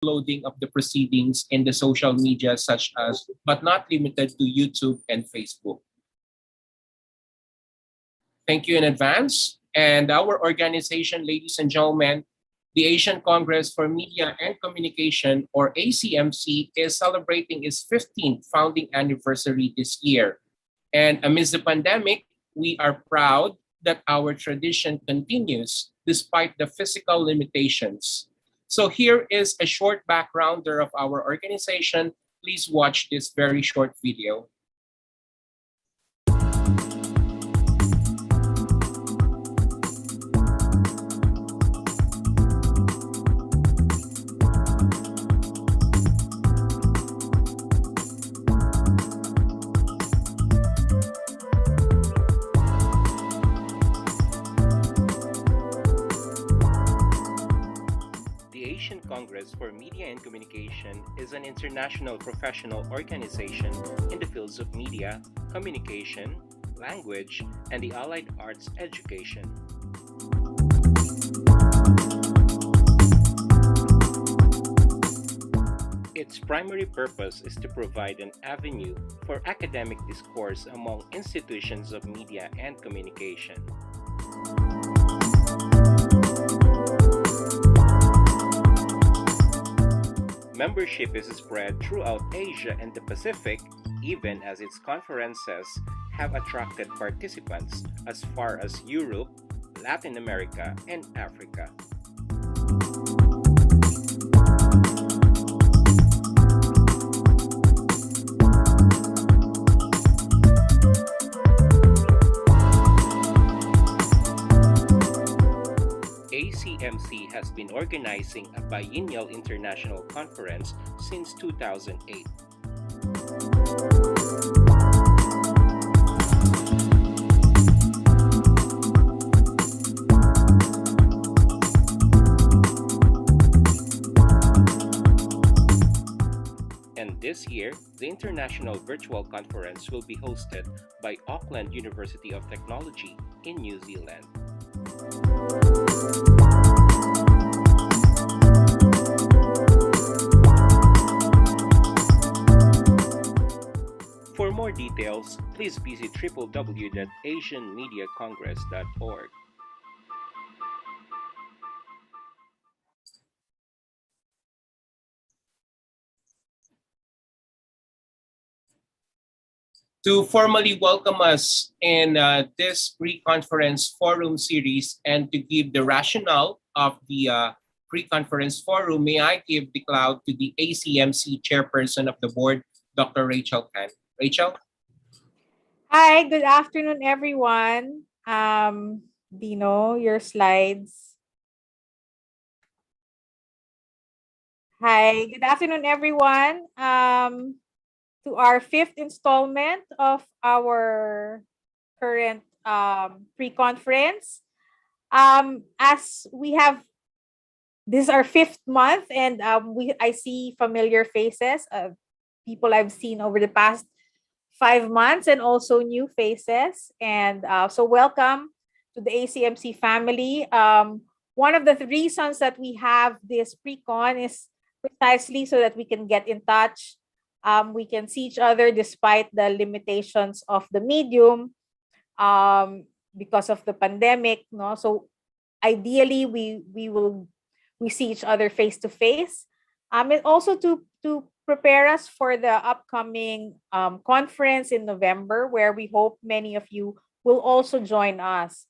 uploading of the proceedings in the social media such as, but not limited to YouTube and Facebook. Thank you in advance. And our organization, ladies and gentlemen, the Asian Congress for Media and Communication, or ACMC, is celebrating its 15th founding anniversary this year. And amidst the pandemic, we are proud that our tradition continues despite the physical limitations. So here is a short backgrounder of our organization. Please watch this very short video. Congress for Media and Communication is an international professional organization in the fields of media, communication, language, and the allied arts education. Its primary purpose is to provide an avenue for academic discourse among institutions of media and communication. Membership is spread throughout Asia and the Pacific, even as its conferences have attracted participants as far as Europe, Latin America, and Africa. ACMC has been organizing a biennial international conference since 2008. And this year, the International Virtual Conference will be hosted by Auckland University of Technology in New Zealand. For more details, please visit www.asianmediacongress.org. To formally welcome us in this pre-conference forum series and to give the rationale of the pre-conference forum, may I give the cloud to the ACMC chairperson of the board, Dr. Rachel Khan. Rachel? Hi, good afternoon, everyone. Dino, your slides. Hi, good afternoon, everyone. To our 5th installment of our current pre-conference. As we have, this is our 5th month, and I see familiar faces of people I've seen over the past 5 months, and also new faces. And so welcome to the ACMC family. One of the reasons that we have this Precon is precisely so that we can get in touch. We can see each other despite the limitations of the medium because of the pandemic. No? So ideally, we see each other face to face. And also to prepare us for the upcoming conference in November, where we hope many of you will also join us.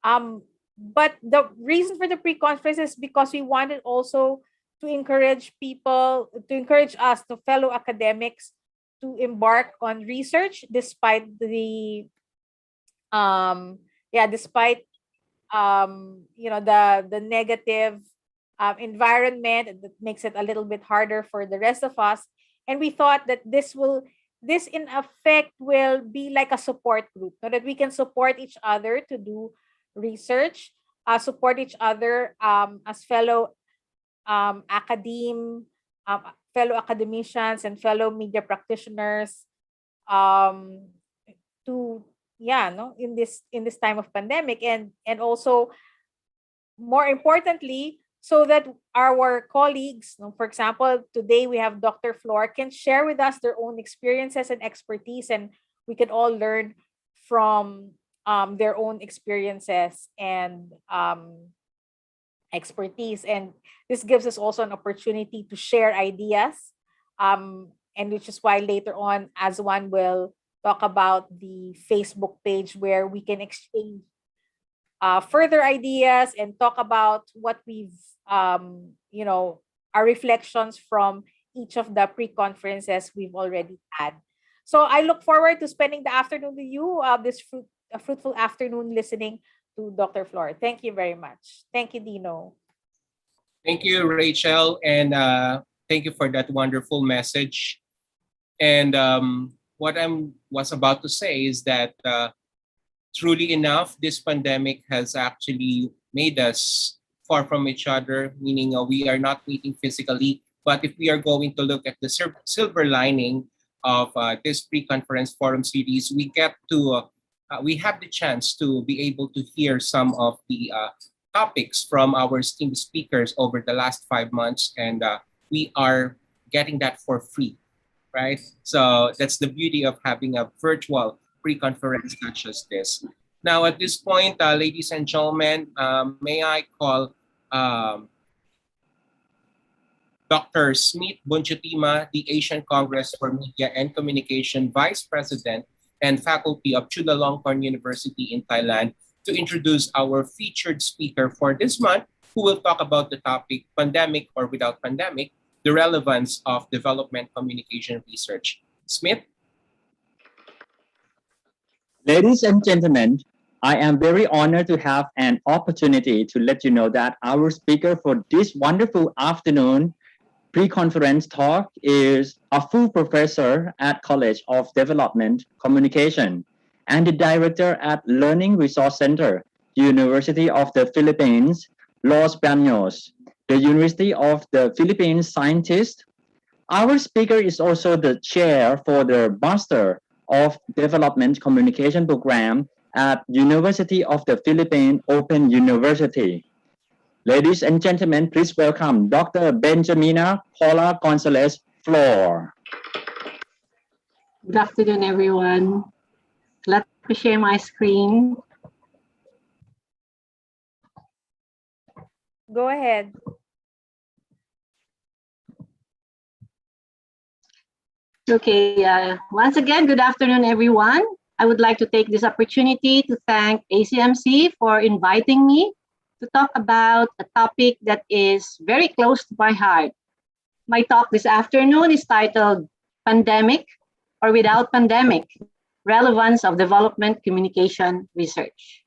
But the reason for the pre-conference is because we wanted also to encourage people, to encourage us, the fellow academics, to embark on research despite the the negative environment that makes it a little bit harder for the rest of us. And we thought that this in effect will be like a support group, so that we can support each other to do research, support each other as fellow fellow academicians and fellow media practitioners in this time of pandemic, and also more importantly, so that our colleagues, for example, today we have Dr. Flor, can share with us their own experiences and expertise, and we can all learn from their own experiences and expertise. And this gives us also an opportunity to share ideas, and which is why later on, as one will talk about the Facebook page where we can exchange further ideas and talk about what we've, our reflections from each of the pre-conferences we've already had. So I look forward to spending the afternoon with you, a fruitful afternoon listening to Dr. Flor. Thank you very much. Thank you, Dino. Thank you, Rachel, and thank you for that wonderful message. And what I was about to say is that truly enough, this pandemic has actually made us far from each other, meaning we are not meeting physically. But if we are going to look at the silver lining of this pre-conference forum series, we get to we have the chance to be able to hear some of the topics from our esteemed speakers over the last 5 months, and we are getting that for free, right? So that's the beauty of having a virtual pre-conference such as this. Now, at this point, ladies and gentlemen, may I call Dr. Smith Bunchutima, the Asian Congress for Media and Communication Vice President and Faculty of Chulalongkorn University in Thailand, to introduce our featured speaker for this month, who will talk about the topic, Pandemic or Without Pandemic, the relevance of development communication research. Smith? Ladies and gentlemen, I am very honored to have an opportunity to let you know that our speaker for this wonderful afternoon pre-conference talk is a full professor at College of Development Communication and the director at Learning Resource Center, University of the Philippines, Los Baños, the University of the Philippines Scientist. Our speaker is also the chair for the Master of Development Communication program at University of the Philippines Open University. Ladies and gentlemen, please welcome Dr. Benjamina Paula Gonzalez Flor. Good afternoon, everyone. Glad to share my screen. Go ahead. Okay, once again, good afternoon, everyone. I would like to take this opportunity to thank ACMC for inviting me to talk about a topic that is very close to my heart. My talk this afternoon is titled Pandemic or Without Pandemic, Relevance of Development Communication Research.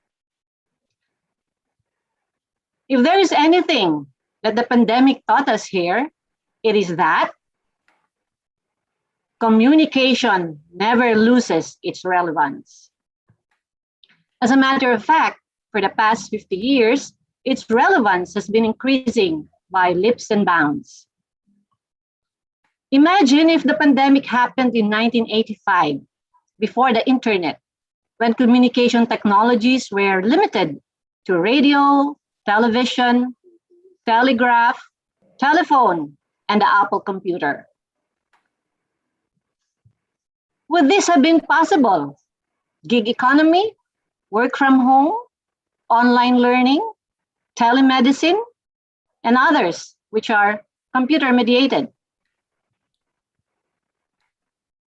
If there is anything that the pandemic taught us here, it is that communication never loses its relevance. As a matter of fact, for the past 50 years, its relevance has been increasing by leaps and bounds. Imagine if the pandemic happened in 1985, before the internet, when communication technologies were limited to radio, television, telegraph, telephone, and the Apple computer. Would this have been possible? Gig economy, work from home, online learning, telemedicine, and others, which are computer-mediated.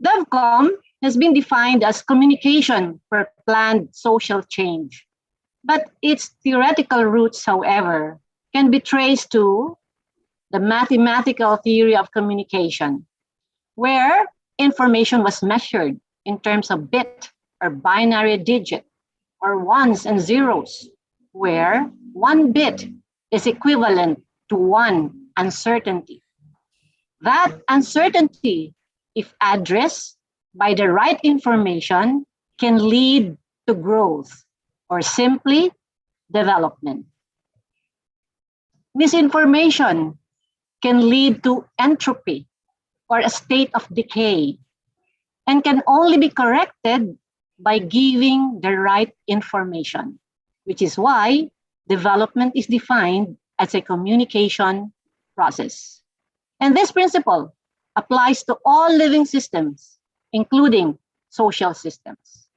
DevCom has been defined as communication for planned social change, but its theoretical roots, however, can be traced to the mathematical theory of communication, where information was measured in terms of bit or binary digit, or ones and zeros, where one bit is equivalent to one uncertainty. That uncertainty, if addressed by the right information, can lead to growth or simply development. Misinformation can lead to entropy or a state of decay and can only be corrected by giving the right information, which is why development is defined as a communication process. And this principle applies to all living systems, including social systems.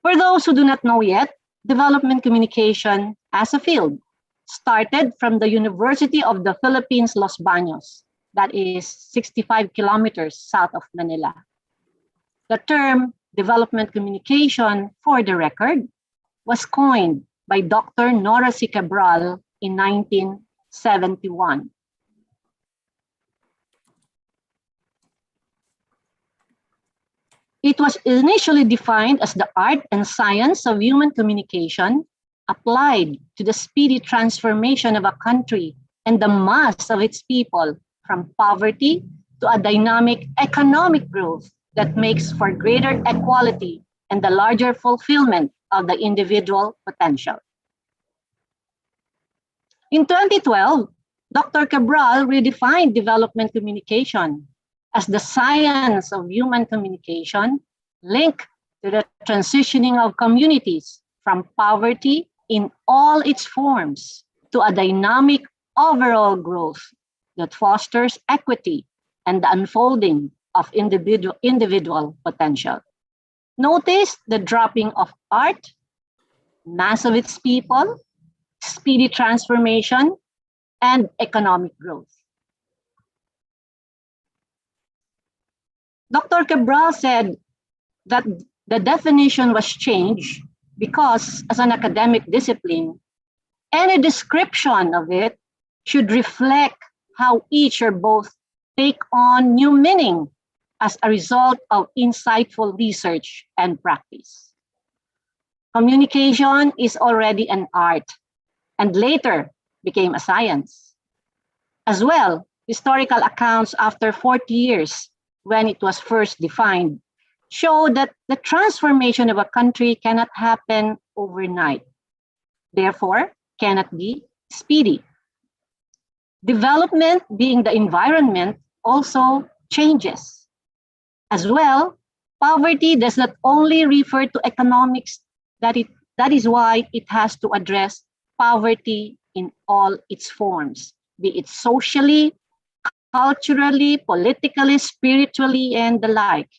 For those who do not know yet, development communication as a field started from the University of the Philippines, Los Baños, that is 65 kilometers south of Manila. The term development communication, for the record, was coined by Dr. Nora C. Cabral in 1971. It was initially defined as the art and science of human communication applied to the speedy transformation of a country and the mass of its people from poverty to a dynamic economic growth that makes for greater equality and the larger fulfillment of the individual potential. In 2012, Dr. Cabral redefined development communication as the science of human communication linked to the transitioning of communities from poverty in all its forms to a dynamic overall growth that fosters equity and the unfolding of individual potential. Notice the dropping of art, mass of its people, speedy transformation, and economic growth. Dr. Cabral said that the definition was changed because, as an academic discipline, any description of it should reflect how each or both take on new meaning as a result of insightful research and practice. Communication is already an art and later became a science. As well, historical accounts after 40 years, when it was first defined, show that the transformation of a country cannot happen overnight, therefore cannot be speedy. Development, being the environment, also changes. As well, poverty does not only refer to economics, that is why it has to address poverty in all its forms, be it socially, culturally, politically, spiritually, and the like.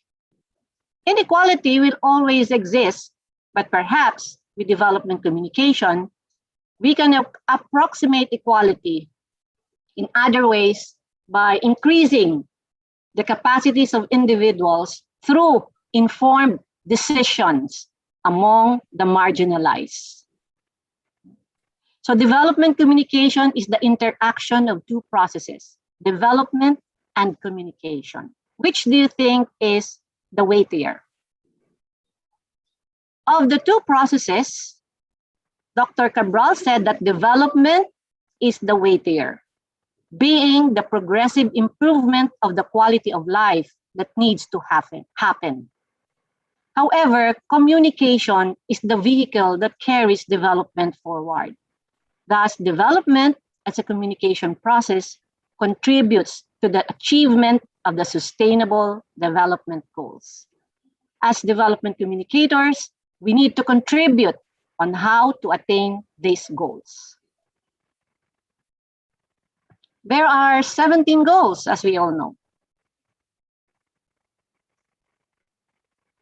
Inequality will always exist, but perhaps with development communication, we can approximate equality in other ways by increasing the capacities of individuals through informed decisions among the marginalized. So development communication is the interaction of two processes, development and communication. Which do you think is the weightier? Of the two processes, Dr. Cabral said that development is the weightier, being the progressive improvement of the quality of life that needs to happen. However, communication is the vehicle that carries development forward. Thus, development as a communication process contributes to the achievement of the Sustainable Development Goals. As development communicators, we need to contribute on how to attain these goals. There are 17 goals, as we all know.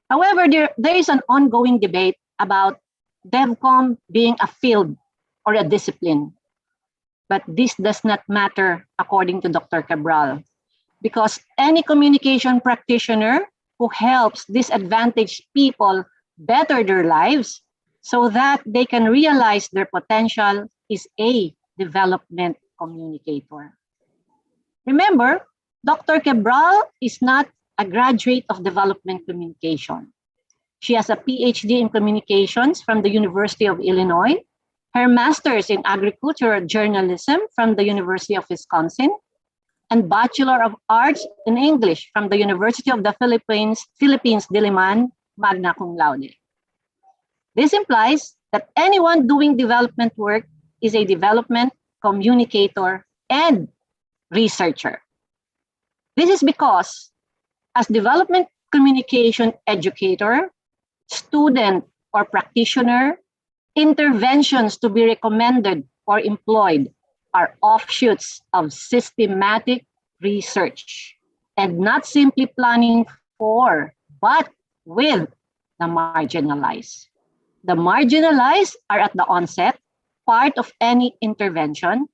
However, there is an ongoing debate about DevCom being a field or a discipline. But this does not matter, according to Dr. Cabral, because any communication practitioner who helps disadvantaged people better their lives so that they can realize their potential is a development communicator. Remember, Dr. Cabral is not a graduate of development communication. She has a PhD in communications from the University of Illinois, her master's in agricultural journalism from the University of Wisconsin, and Bachelor of Arts in English from the University of the Philippines, Diliman, magna cum laude. This implies that anyone doing development work is a development communicator and researcher. This is because as development communication educator, student, or practitioner, interventions to be recommended or employed are offshoots of systematic research and not simply planning for, but with the marginalized. The marginalized are at the onset, part of any intervention,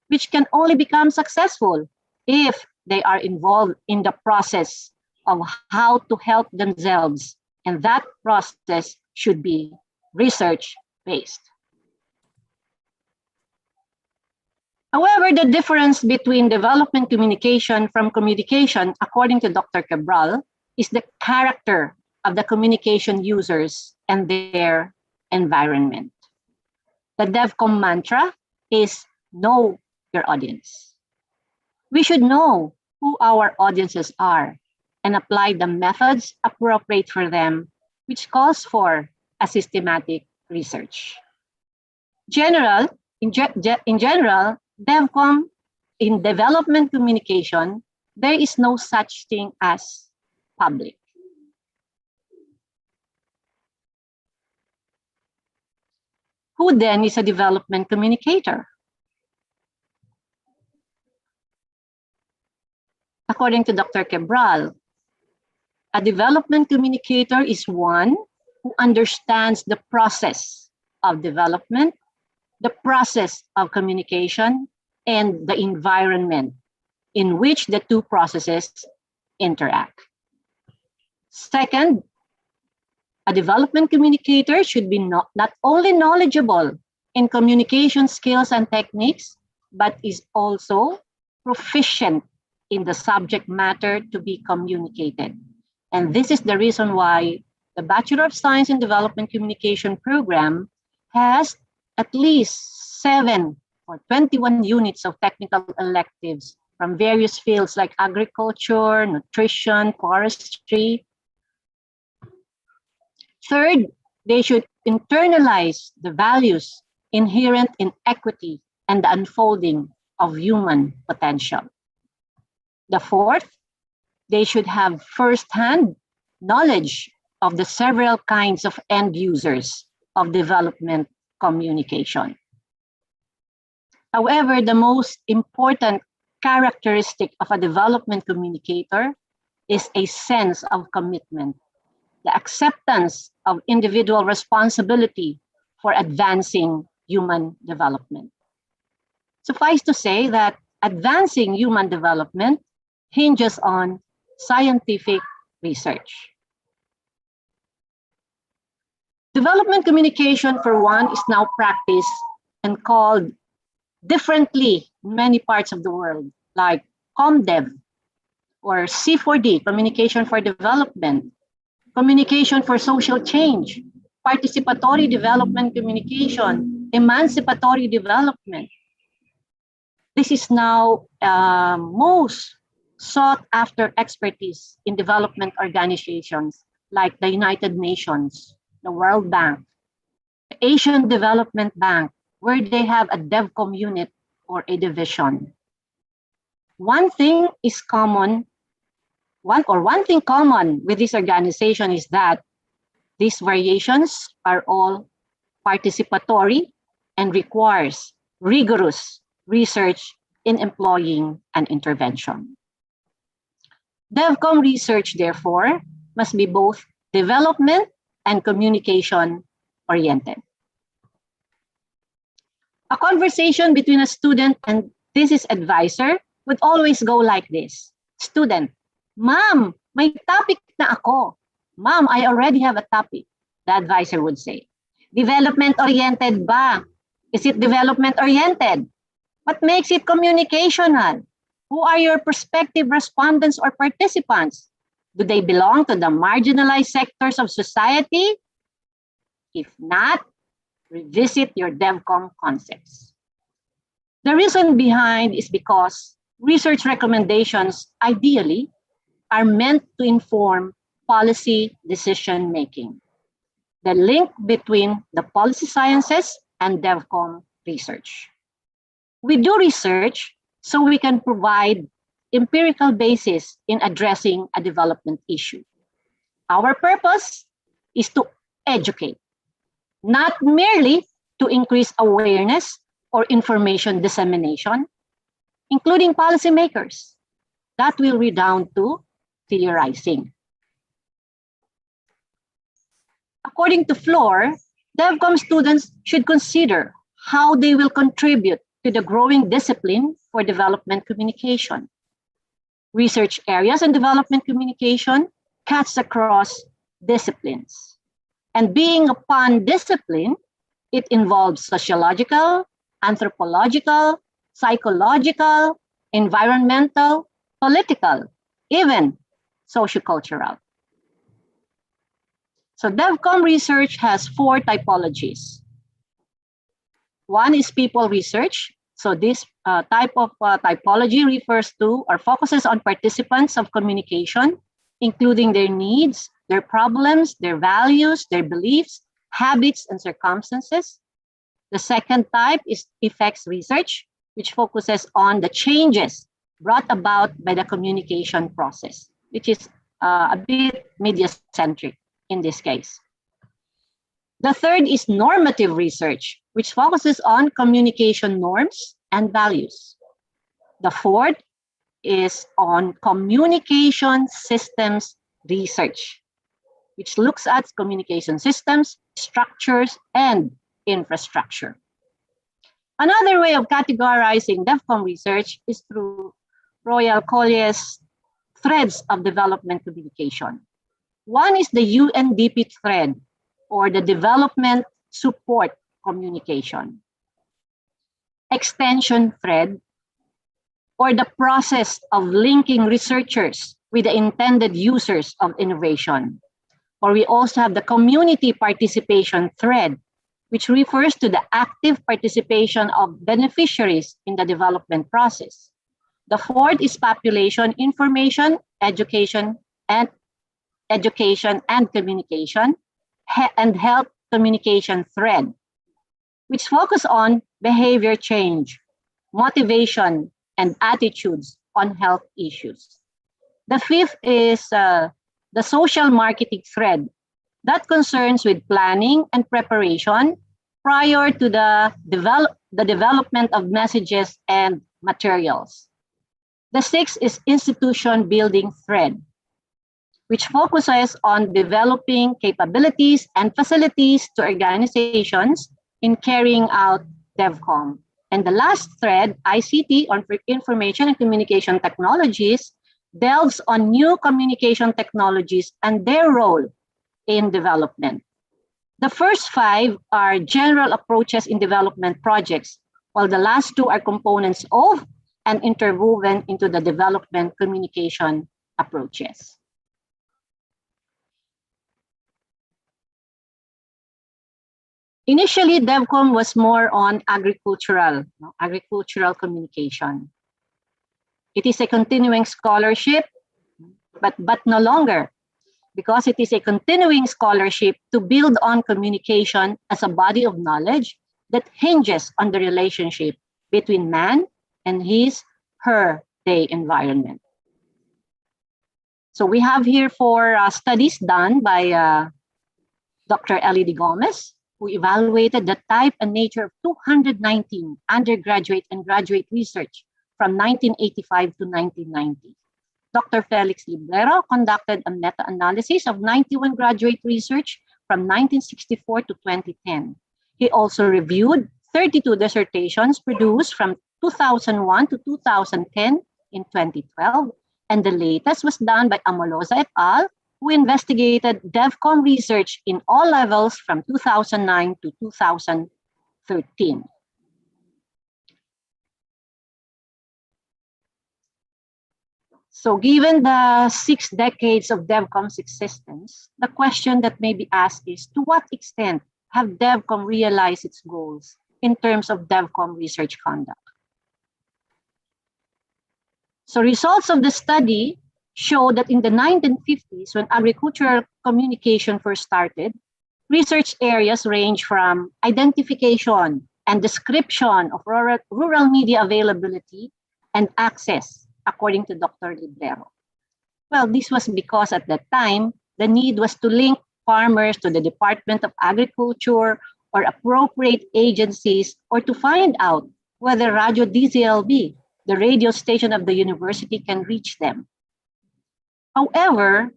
which can only become successful if they are involved in the process of how to help themselves. And that process should be research-based. However, the difference between development communication from communication, according to Dr. Cabral, is the character of the communication users and their environment. The DevCom mantra is know your audience. We should know who our audiences are and apply the methods appropriate for them, which calls for a systematic research. In general, DevCom, in development communication, there is no such thing as public. Who then is a development communicator? According to Dr. Cabral, a development communicator is one who understands the process of development, the process of communication, and the environment in which the two processes interact. Second, a development communicator should be not only knowledgeable in communication skills and techniques, but is also proficient in the subject matter to be communicated. And this is the reason why the Bachelor of Science in Development Communication program has at least 7 or 21 units of technical electives from various fields like agriculture, nutrition, forestry. Third, they should internalize the values inherent in equity and the unfolding of human potential. The fourth, they should have firsthand knowledge of the several kinds of end users of development communication. However, the most important characteristic of a development communicator is a sense of commitment, the acceptance of individual responsibility for advancing human development. Suffice to say that advancing human development hinges on scientific research. Development communication, for one, is now practiced and called differently in many parts of the world, like ComDev or C4D, Communication for Development, Communication for Social Change, Participatory Development Communication, Emancipatory Development. This is now most sought after expertise in development organizations like the United Nations, the World Bank, the Asian Development Bank, where they have a DevCom unit or a division. One thing common with this organization is that these variations are all participatory and requires rigorous research in employing an intervention. DevCom research, therefore, must be both development and communication oriented. A conversation between a student and thesis advisor would always go like this. Student, Ma'am, may topic na ako. Ma'am, I already have a topic. The advisor would say. Development-oriented ba? Is it development-oriented? What makes it communicational? Who are your prospective respondents or participants? Do they belong to the marginalized sectors of society? If not, revisit your DevCom concepts. The reason behind is because research recommendations, ideally, are meant to inform policy decision-making. The link between the policy sciences and DevCom research. We do research so we can provide empirical basis in addressing a development issue. Our purpose is to educate, not merely to increase awareness or information dissemination, including policymakers. That will redound to theorizing. According to Floor, DevCom students should consider how they will contribute to the growing discipline for development communication. Research areas in development communication cuts across disciplines. And being upon discipline, it involves sociological, anthropological, psychological, environmental, political, even sociocultural. So DevCom research has 4 typologies. One is people research. So this type of typology refers to or focuses on participants of communication, including their needs, their problems, their values, their beliefs, habits, and circumstances. The second type is effects research, which focuses on the changes brought about by the communication process, which is a bit media-centric in this case. The third is normative research, which focuses on communication norms and values. The fourth is on communication systems research, which looks at communication systems, structures, and infrastructure. Another way of categorizing DevCom research is through Royal Collier's threads of development communication. One is the UNDP thread, or the development support communication. Extension thread, or the process of linking researchers with the intended users of innovation. Or we also have the community participation thread, which refers to the active participation of beneficiaries in the development process. The fourth is population information, education and communication, and health communication thread, which focus on behavior change, motivation, and attitudes on health issues. The fifth is the social marketing thread that concerns with planning and preparation prior to the development of messages and materials. The sixth is institution building thread, which focuses on developing capabilities and facilities to organizations in carrying out DevCom. And the last thread, ICT, on Information and Communication Technologies, delves on new communication technologies and their role in development. The first 5 are general approaches in development projects, while the last 2 are components of and interwoven into the development communication approaches. Initially, DevCom was more on agricultural communication. It is a continuing scholarship, but no longer, because it is a continuing scholarship to build on communication as a body of knowledge that hinges on the relationship between man and her/they environment. So we have here 4 studies done by Dr. Ellie D. Gomez, who evaluated the type and nature of 219 undergraduate and graduate research from 1985 to 1990. Dr. Felix Librero conducted a meta-analysis of 91 graduate research from 1964 to 2010. He also reviewed 32 dissertations produced from 2001 to 2010 in 2012, and the latest was done by Amolosa et al., who investigated DevCom research in all levels from 2009 to 2013. So given the 6 decades of DevCom's existence, the question that may be asked is, to what extent have DevCom realized its goals in terms of DevCom research conduct? So results of the study show that in the 1950s, when agricultural communication first started, research areas range from identification and description of rural media availability and access, according to Dr. Librero. Well, this was because at that time, the need was to link farmers to the Department of Agriculture or appropriate agencies or to find out whether Radio DZLB, the radio station of the university, can reach them. However,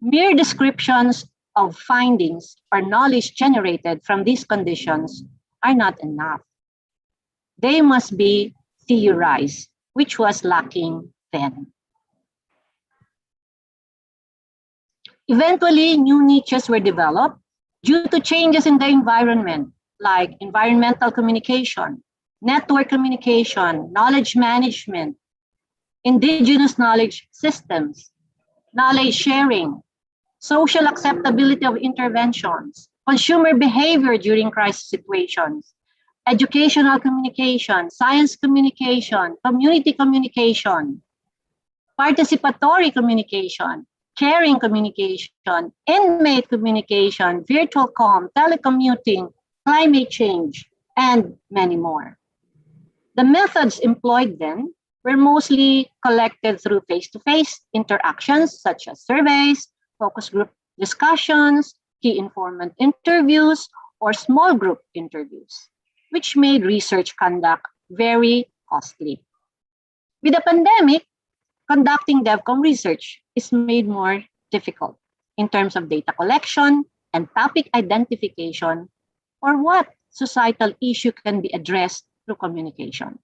mere descriptions of findings or knowledge generated from these conditions are not enough. They must be theorized, which was lacking then. Eventually, new niches were developed due to changes in the environment, like environmental communication, network communication, knowledge management, indigenous knowledge systems, knowledge sharing, social acceptability of interventions, consumer behavior during crisis situations, educational communication, science communication, community communication, participatory communication, caring communication, inmate communication, virtual comm, telecommuting, climate change, and many more. The methods employed then were mostly collected through face-to-face interactions such as surveys, focus group discussions, key informant interviews, or small group interviews, which made research conduct very costly. With the pandemic, conducting DevCom research is made more difficult in terms of data collection and topic identification, or what societal issue can be addressed through communication.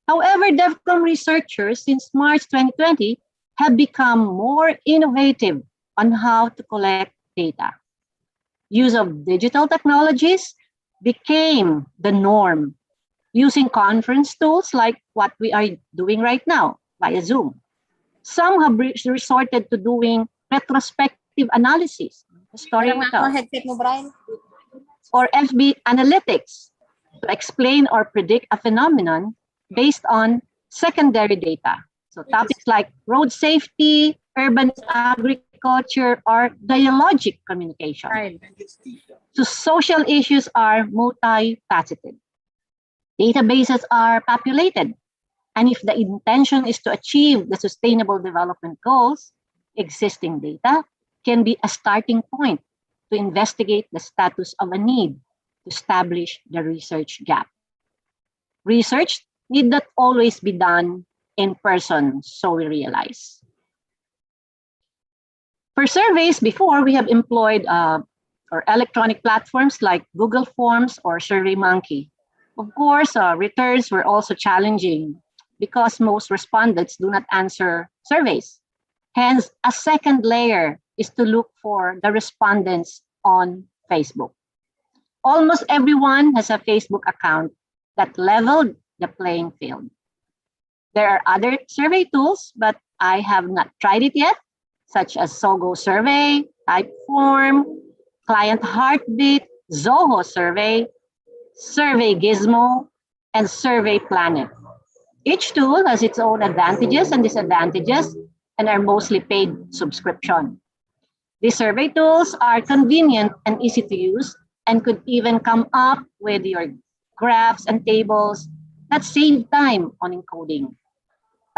However, DevCom researchers since March 2020 have become more innovative on how to collect data. Use of digital technologies became the norm, using conference tools like what we are doing right now via Zoom. Some have resorted to doing retrospective analysis, historical, or FB analytics to explain or predict a phenomenon based on secondary data. So topics like road safety, urban agriculture, or dialogic communication. Right. So social issues are multifaceted. Databases are populated. And if the intention is to achieve the Sustainable Development Goals, existing data can be a starting point to investigate the status of a need to establish the research gap. Research need not always be done in person, so we realize. For surveys before, we have employed or electronic platforms like Google Forms or SurveyMonkey. Of course, returns were also challenging because most respondents do not answer surveys. Hence, a second layer is to look for the respondents on Facebook. Almost everyone has a Facebook account that leveled the playing field. There are other survey tools, but I have not tried it yet, such as Sogo Survey, Typeform, Client Heartbeat, Zoho Survey, Survey Gizmo, and Survey Planet. Each tool has its own advantages and disadvantages and are mostly paid subscription. These survey tools are convenient and easy to use and could even come up with your graphs and tables that save time on encoding.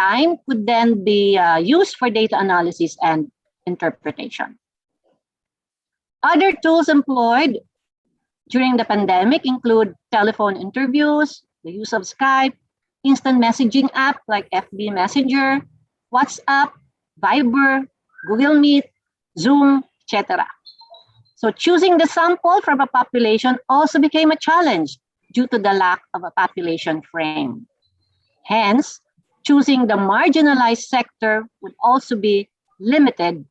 Time could then be used for data analysis and interpretation. Other tools employed during the pandemic include telephone interviews, the use of Skype, instant messaging app like FB Messenger, WhatsApp, Viber, Google Meet, Zoom, etc. So choosing the sample from a population also became a challenge due to the lack of a population frame. Hence, choosing the marginalized sector would also be limited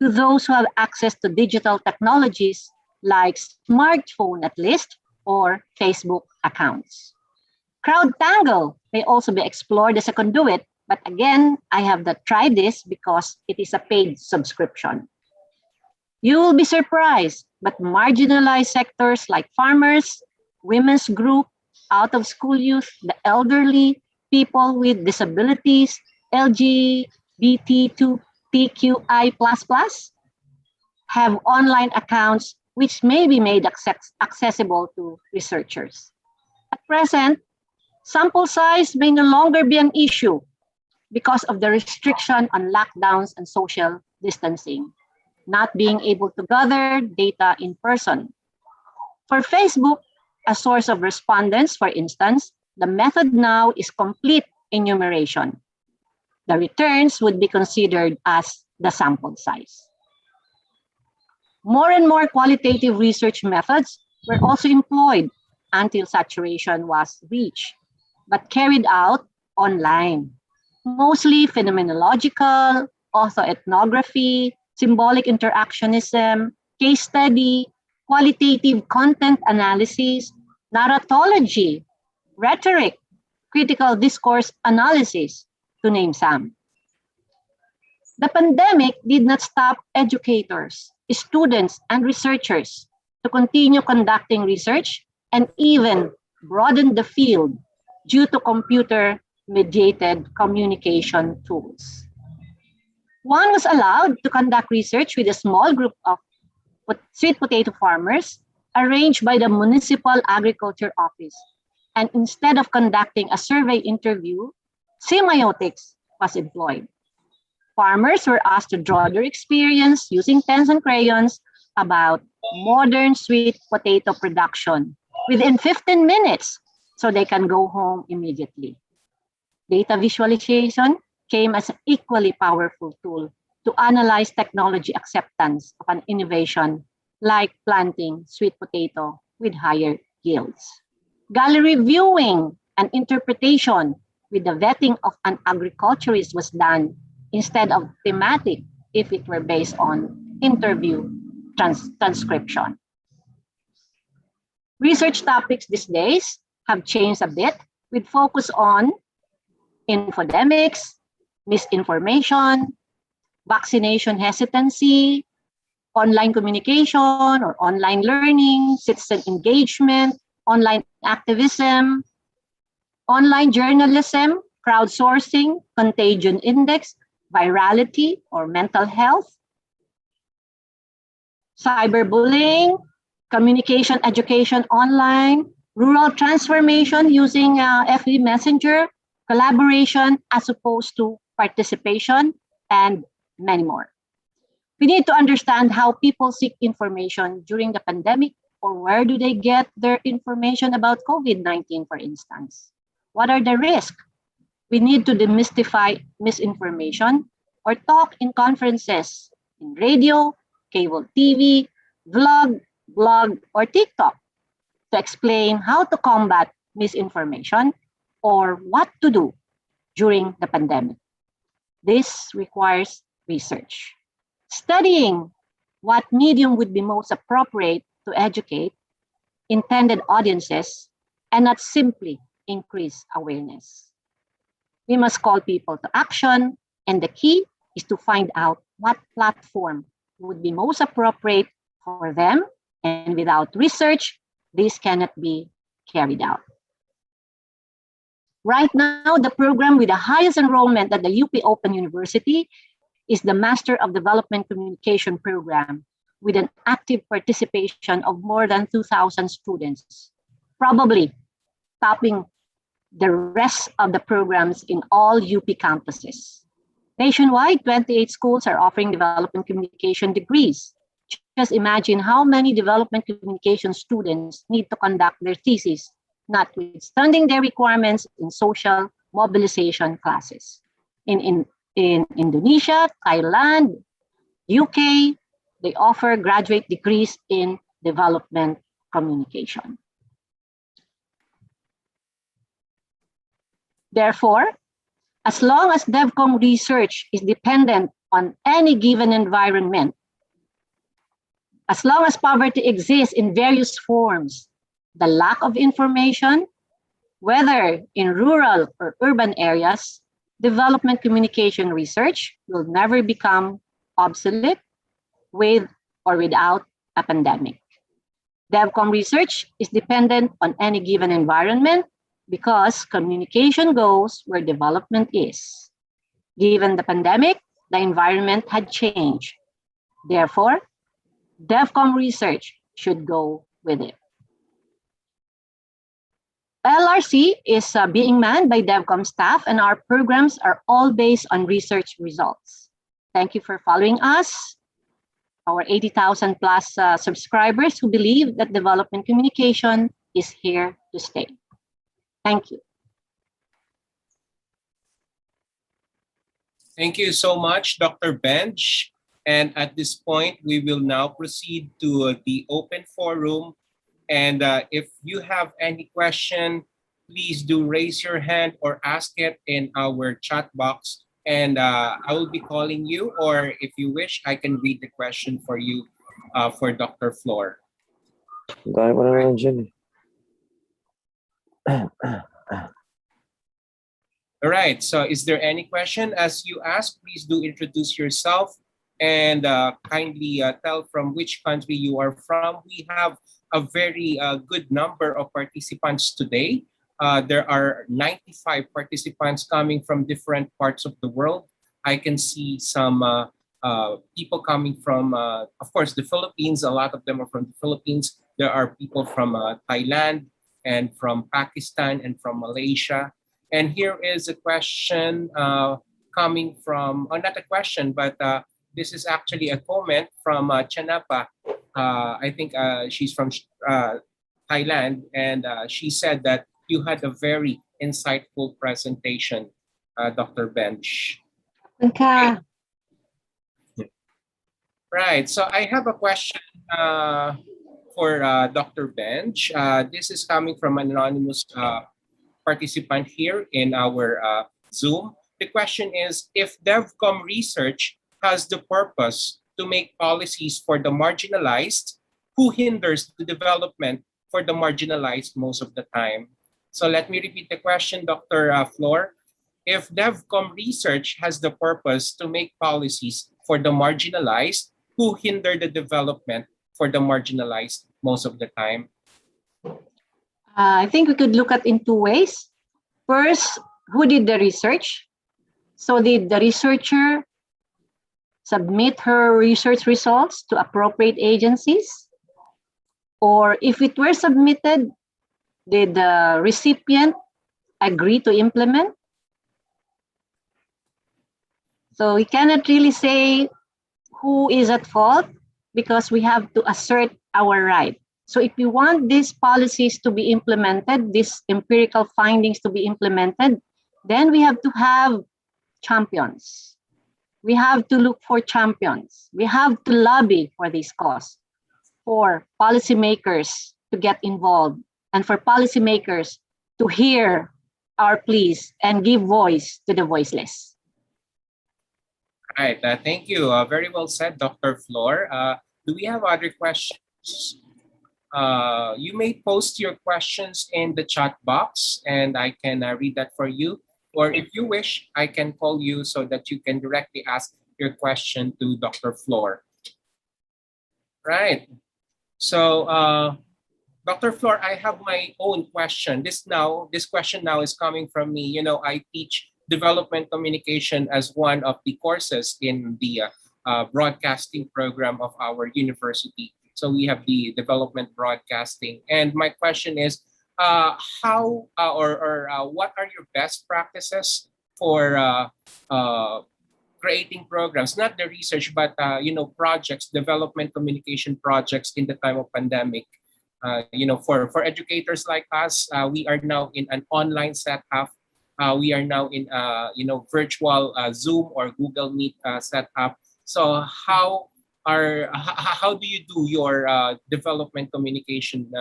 to those who have access to digital technologies like smartphone at least or Facebook accounts. CrowdTangle may also be explored as a conduit, but again, I have not tried this because it is a paid subscription. You will be surprised, but marginalized sectors like farmers, women's group, out-of-school youth, the elderly, people with disabilities, LGBTQI++, have online accounts which may be made accessible to researchers. At present, sample size may no longer be an issue because of the restriction on lockdowns and social distancing, not being able to gather data in person. For Facebook, a source of respondents, for instance, the method now is complete enumeration. The returns would be considered as the sample size. More and more qualitative research methods were also employed until saturation was reached, but carried out online. Mostly phenomenological, autoethnography, symbolic interactionism, case study, qualitative content analysis, narratology, rhetoric, critical discourse analysis, to name some. The pandemic did not stop educators, students, and researchers to continue conducting research and even broaden the field due to computer-mediated communication tools. One was allowed to conduct research with a small group of sweet potato farmers arranged by the Municipal Agriculture Office. And instead of conducting a survey interview, semiotics was employed. Farmers were asked to draw their experience using pens and crayons about modern sweet potato production within 15 minutes so they can go home immediately. Data visualization came as an equally powerful tool to analyze technology acceptance of an innovation like planting sweet potato with higher yields. Gallery viewing and interpretation with the vetting of an agriculturist was done instead of thematic if it were based on interview transcription. Research topics these days have changed a bit with focus on infodemics, misinformation, vaccination hesitancy, online communication or online learning, citizen engagement, online activism, online journalism, crowdsourcing, contagion index, virality or mental health, cyberbullying, communication education online, rural transformation using FB Messenger, collaboration as opposed to participation, and many more. We need to understand how people seek information during the pandemic, or where do they get their information about COVID-19, for instance? What are the risks? We need to demystify misinformation or talk in conferences, in radio, cable TV, vlog, blog, or TikTok to explain how to combat misinformation or what to do during the pandemic. This requires research. Studying what medium would be most appropriate to educate intended audiences and not simply increase awareness. We must call people to action, and the key is to find out what platform would be most appropriate for them, and without research, this cannot be carried out. Right now, the program with the highest enrollment at the UP Open University is the Master of Development Communication program with an active participation of more than 2,000 students, probably topping the rest of the programs in all UP campuses. Nationwide, 28 schools are offering development communication degrees. Just imagine how many development communication students need to conduct their thesis, notwithstanding their requirements in social mobilization classes. In Indonesia, Thailand, UK, they offer graduate degrees in development communication. Therefore, as long as DevCom research is dependent on any given environment, as long as poverty exists in various forms, the lack of information, whether in rural or urban areas, development communication research will never become obsolete with or without a pandemic. DevCom research is dependent on any given environment because communication goes where development is. Given the pandemic, the environment had changed. Therefore, DevCom research should go with it. LRC is being manned by DevCom staff, and our programs are all based on research results. Thank you for following us. our 80,000 plus subscribers who believe that development communication is here to stay. Thank you. Thank you so much, Dr. Benj. And at this point, we will now proceed to the open forum. And if you have any question, please do raise your hand or ask it in our chat box. And I will be calling you, or if you wish, I can read the question for you for Dr. Flor. Dahil mo na naman dyan eh. All right, so is there any question? As you ask, please do introduce yourself and kindly tell from which country you are from. We have a very good number of participants today. There are 95 participants coming from different parts of the world. I can see some people coming from, of course, the Philippines. A lot of them are from the Philippines. There are people from Thailand and from Pakistan and from Malaysia. And here is a question coming from, not a question, but this is actually a comment from Chanapa. I think she's from Thailand, and she said that you had a very insightful presentation, Dr. Benj. Okay. Right, so I have a question for Dr. Benj. This is coming from an anonymous participant here in our Zoom. The question is, if DevCom research has the purpose to make policies for the marginalized, who hinders the development for the marginalized most of the time? So let me repeat the question, Dr. Flor. If DevCom research has the purpose to make policies for the marginalized, who hinder the development for the marginalized most of the time? I think we could look at in two ways. First, who did the research? So did the researcher submit her research results to appropriate agencies? Or if it were submitted, did the recipient agree to implement? So we cannot really say who is at fault because we have to assert our right. So if you want these policies to be implemented, these empirical findings to be implemented, then we have to have champions. We have to look for champions. We have to lobby for this cause, for policymakers to get involved, and for policymakers to hear our pleas and give voice to the voiceless. All right, thank you. Very well said, Dr. Flor. Do we have other questions? You may post your questions in the chat box and I can read that for you. Or if you wish, I can call you so that you can directly ask your question to Dr. Flor. Right. So, Dr. Flor, I have my own question. This question now is coming from me. You know, I teach development communication as one of the courses in the broadcasting program of our university. So we have the development broadcasting. And my question is, how what are your best practices for creating programs, not the research, but you know, projects, development communication projects in the time of pandemic? You know, for educators like us, we are now in an online setup. We are now in you know, virtual Zoom or Google Meet setup. So how do you do your development communication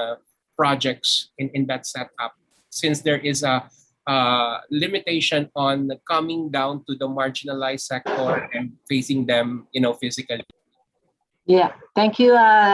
projects in that setup, since there is a limitation on coming down to the marginalized sector and facing them, you know, physically? Yeah, thank you,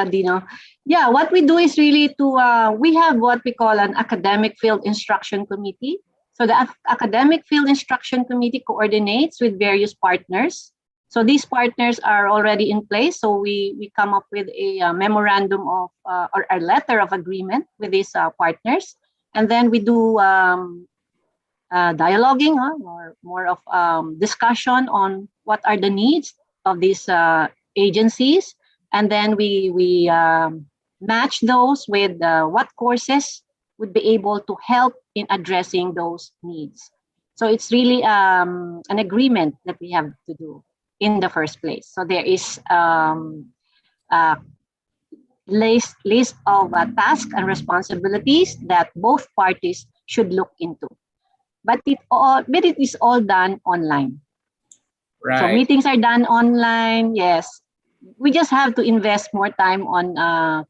Dino. Yeah, what we do is really to, we have what we call an academic field instruction committee. So the academic field instruction committee coordinates with various partners. So these partners are already in place. So we come up with a memorandum of, or a letter of agreement with these partners. And then we do dialoguing, or more of discussion on what are the needs of these agencies. And then we match those with what courses would be able to help in addressing those needs. So it's really an agreement that we have to do in the first place. So there is uh, list of tasks and responsibilities that both parties should look into. But it is all done online. So Right. meetings are done online. Yes, we just have to invest more time on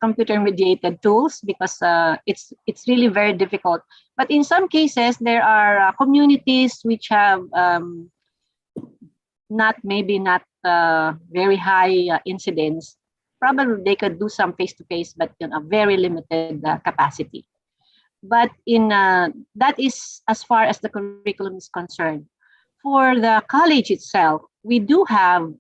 computer-mediated tools because it's really very difficult. But in some cases, there are communities which have not very high incidence. Probably they could do some face-to-face, but in a very limited capacity. But that is as far as the curriculum is concerned. For the college itself, we do have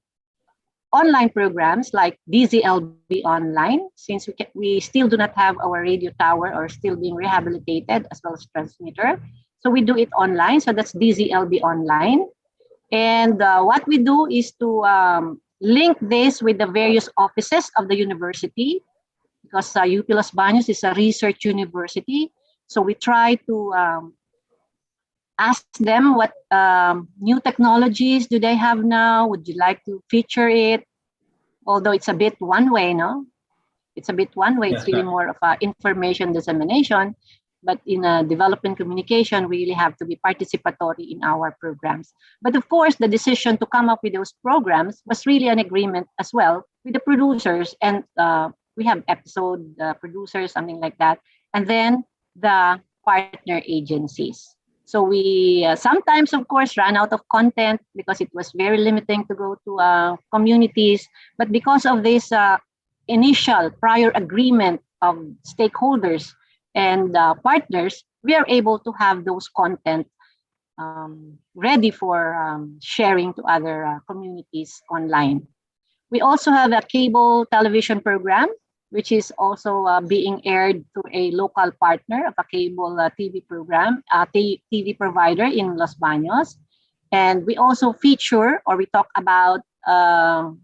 online programs like DZLB Online, since we still do not have our radio tower or still being rehabilitated as well as transmitter. So we do it online. So that's DZLB Online. And what we do is to link this with the various offices of the university, because UP Los Baños is a research university. So we try to ask them what new technologies do they have now? Would you like to feature it? Although it's a bit one way, no? It's a bit one way. It's really more of information dissemination. But in development communication, we really have to be participatory in our programs. But of course, the decision to come up with those programs was really an agreement as well with the producers. And we have episode producers, something like that. And then the partner agencies. So we sometimes, of course, ran out of content because it was very limiting to go to communities. But because of this initial prior agreement of stakeholders and partners, we are able to have those content ready for sharing to other communities online. We also have a cable television program, which is also being aired through a local partner of a cable TV program, TV provider in Los Baños. And we also feature, or we talk about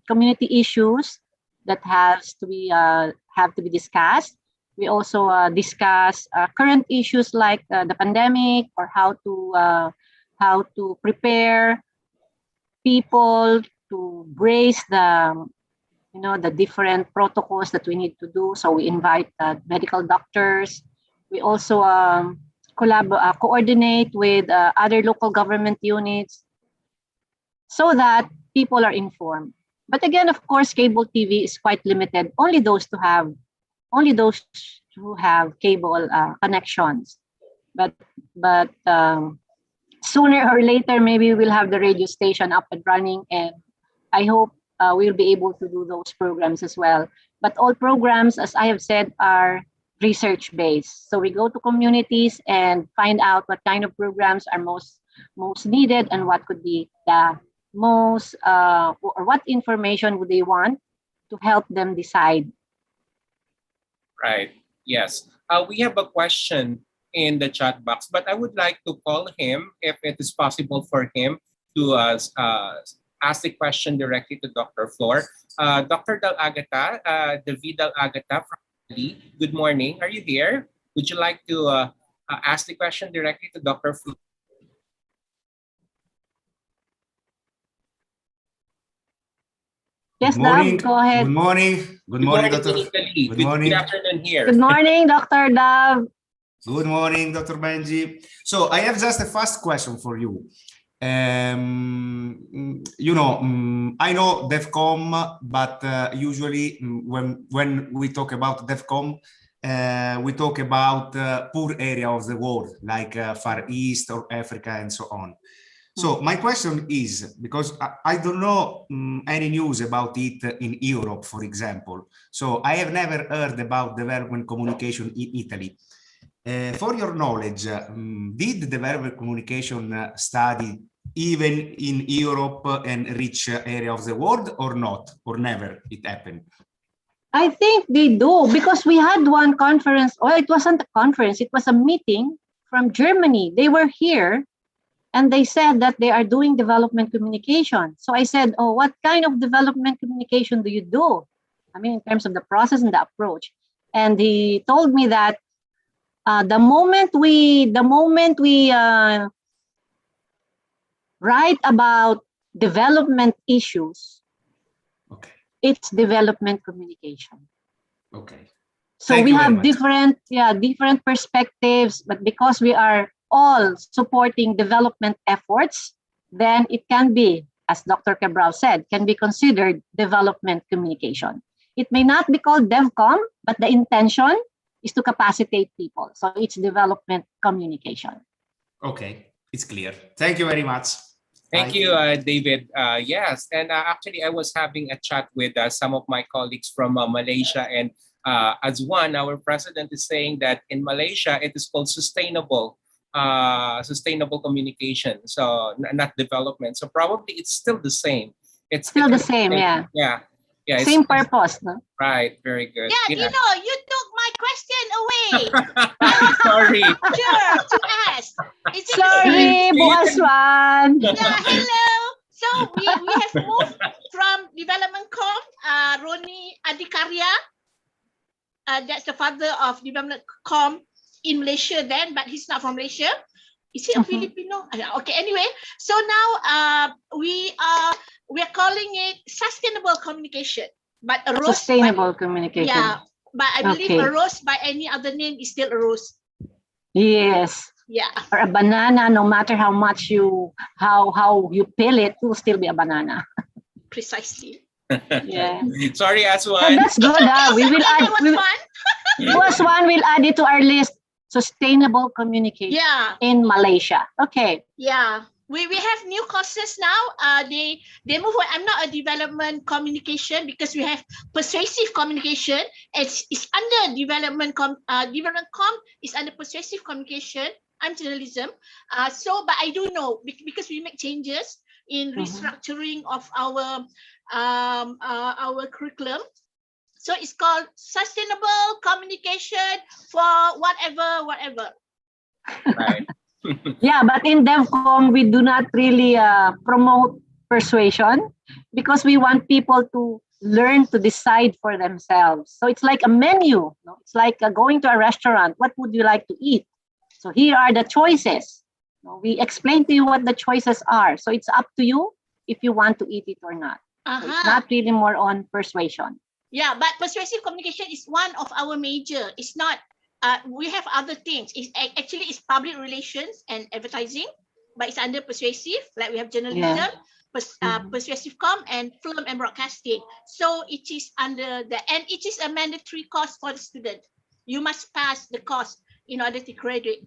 community issues that have to be discussed. We also discuss current issues like the pandemic, or how to prepare people to brace the different protocols that we need to do. So we invite medical doctors. We also coordinate with other local government units so that people are informed. But again, of course, cable TV is quite limited. Only those who have cable connections. But sooner or later, maybe we'll have the radio station up and running, and I hope we'll be able to do those programs as well. But all programs, as I have said, are research-based. So we go to communities and find out what kind of programs are most needed, and what could be the most, or what information would they want to help them decide. Right. Yes. We have a question in the chat box, but I would like to call him if it is possible for him to ask the question directly to Dr. Flor. Dr. Dal Agata, David Dal Agata from Italy. Good morning. Are you here? Would you like to ask the question directly to Dr. Flor? Yes, Good morning. Dab, go ahead. Good morning. Good morning, in Dr. Italy. Good morning. Good afternoon here. Good morning, Dr. Dab. Good morning, Dr. Benji. So I have just a fast question for you. I know DEFCON, but usually when we talk about DEFCON, we talk about poor area of the world, like Far East or Africa and so on. So my question is, because I don't know any news about it in Europe, for example. So I have never heard about development communication in Italy. For your knowledge, did development communication study even in Europe and rich area of the world, or not, or never it happened? I think they do, because we had one conference, or it wasn't a conference, it was a meeting from Germany. They were here and they said that they are doing development communication. So I said, oh, what kind of development communication do you do? I mean, in terms of the process and the approach. And he told me that the moment we write about development issues, okay, it's development communication. Okay. So Thank we you very have much. different perspectives, but because we are all supporting development efforts, then it can be, as Dr. Cabral said, can be considered development communication. It may not be called DevCom, but the intention is to capacitate people. So it's development communication. Okay, it's clear. Thank you very much. Thank Bye. you, David. Yes, and actually, I was having a chat with some of my colleagues from Malaysia, and as one, our president is saying that in Malaysia it is called sustainable communication, so not development. So probably it's still the same. It's Still the same, yeah. Yeah. Same purpose, no? Right. Very good. Yeah, you know, you took my question away. Sorry. Sure, to ask. Is it Sorry, Buaswan. Yeah, hello. So we have moved from development com, Roni Adikarya. That's the father of development com in Malaysia then, but he's not from Malaysia. Is he a Filipino? Okay, anyway. So now we are calling it sustainable communication. But a rose Sustainable communication. Yeah, but I believe Okay. a rose by any other name is still a rose. Yes. Yeah. Or a banana, no matter how much how you peel it, it will still be a banana. Precisely. Yeah. Sorry, So Aswan. that's good. We will add. That was fun. Buaswan will add it to our list. Sustainable communication Yeah. in Malaysia. Okay. Yeah. We have new courses now. They move on. I'm not a development communication because we have persuasive communication. It's under development com is under persuasive communication. I'm journalism. But I do know because we make changes in restructuring of our curriculum. So it's called sustainable communication for whatever. Right. Yeah, but in DevCom, we do not really promote persuasion because we want people to learn to decide for themselves. So it's like a menu. No? It's like going to a restaurant. What would you like to eat? So here are the choices. No, we explain to you what the choices are. So it's up to you if you want to eat it or not. So it's not really more on persuasion. Yeah, but persuasive communication is one of our major. It's not. We have other things. It's public relations and advertising, but it's under persuasive. Like we have journalism, persuasive com, and film and broadcasting. So it is under and it is a mandatory course for the student. You must pass the course in order to graduate.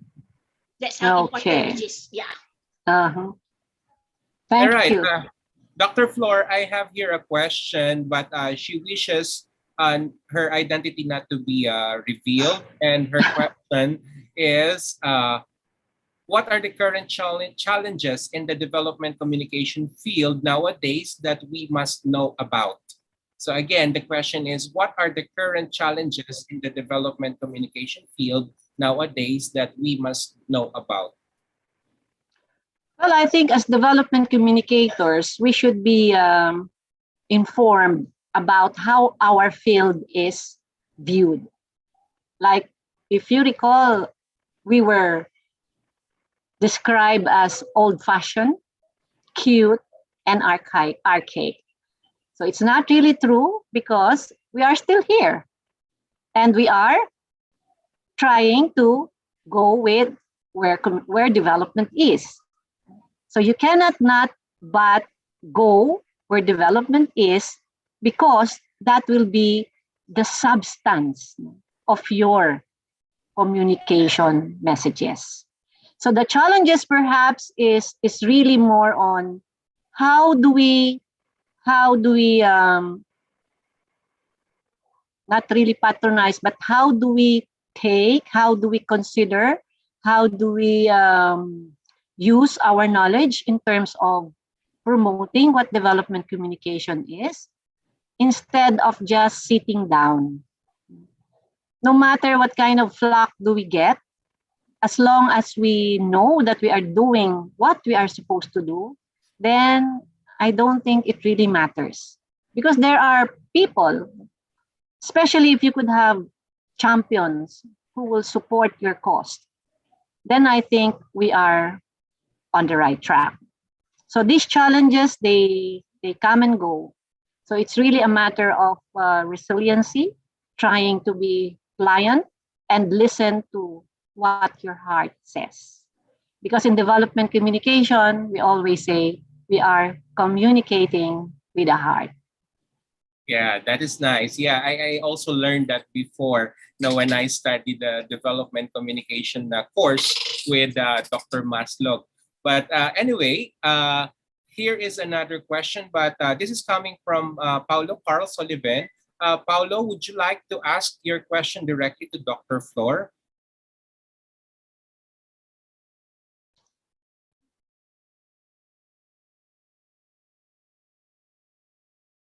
That's how important it is. Yeah. Thank All right. you. Dr. Flor, I have here a question, but she wishes her identity not to be revealed. And her question is, what are the current challenges in the development communication field nowadays that we must know about? So again, the question is, what are the current challenges in the development communication field nowadays that we must know about? Well, I think as development communicators, we should be informed about how our field is viewed. Like, if you recall, we were described as old-fashioned, cute, and archaic. So it's not really true because we are still here. And we are trying to go with where development is. So you cannot not but go where development is, because that will be the substance of your communication messages. So the challenges perhaps is really more on how do we not really patronize, but how do we consider, how do we use our knowledge in terms of promoting what development communication is, instead of just sitting down. No matter what kind of flack do we get, as long as we know that we are doing what we are supposed to do, then I don't think it really matters. Because there are people, especially if you could have champions who will support your cause, then I think we are on the right track. So these challenges, they come and go. So it's really a matter of resiliency, trying to be pliant and listen to what your heart says. Because in development communication, we always say we are communicating with the heart. Yeah, that is nice. Yeah, I also learned that before. When I studied the development communication course with Dr. Maslog. But anyway, here is another question, but this is coming from Paulo Carl Sullivan. Paulo, would you like to ask your question directly to Dr. Flor?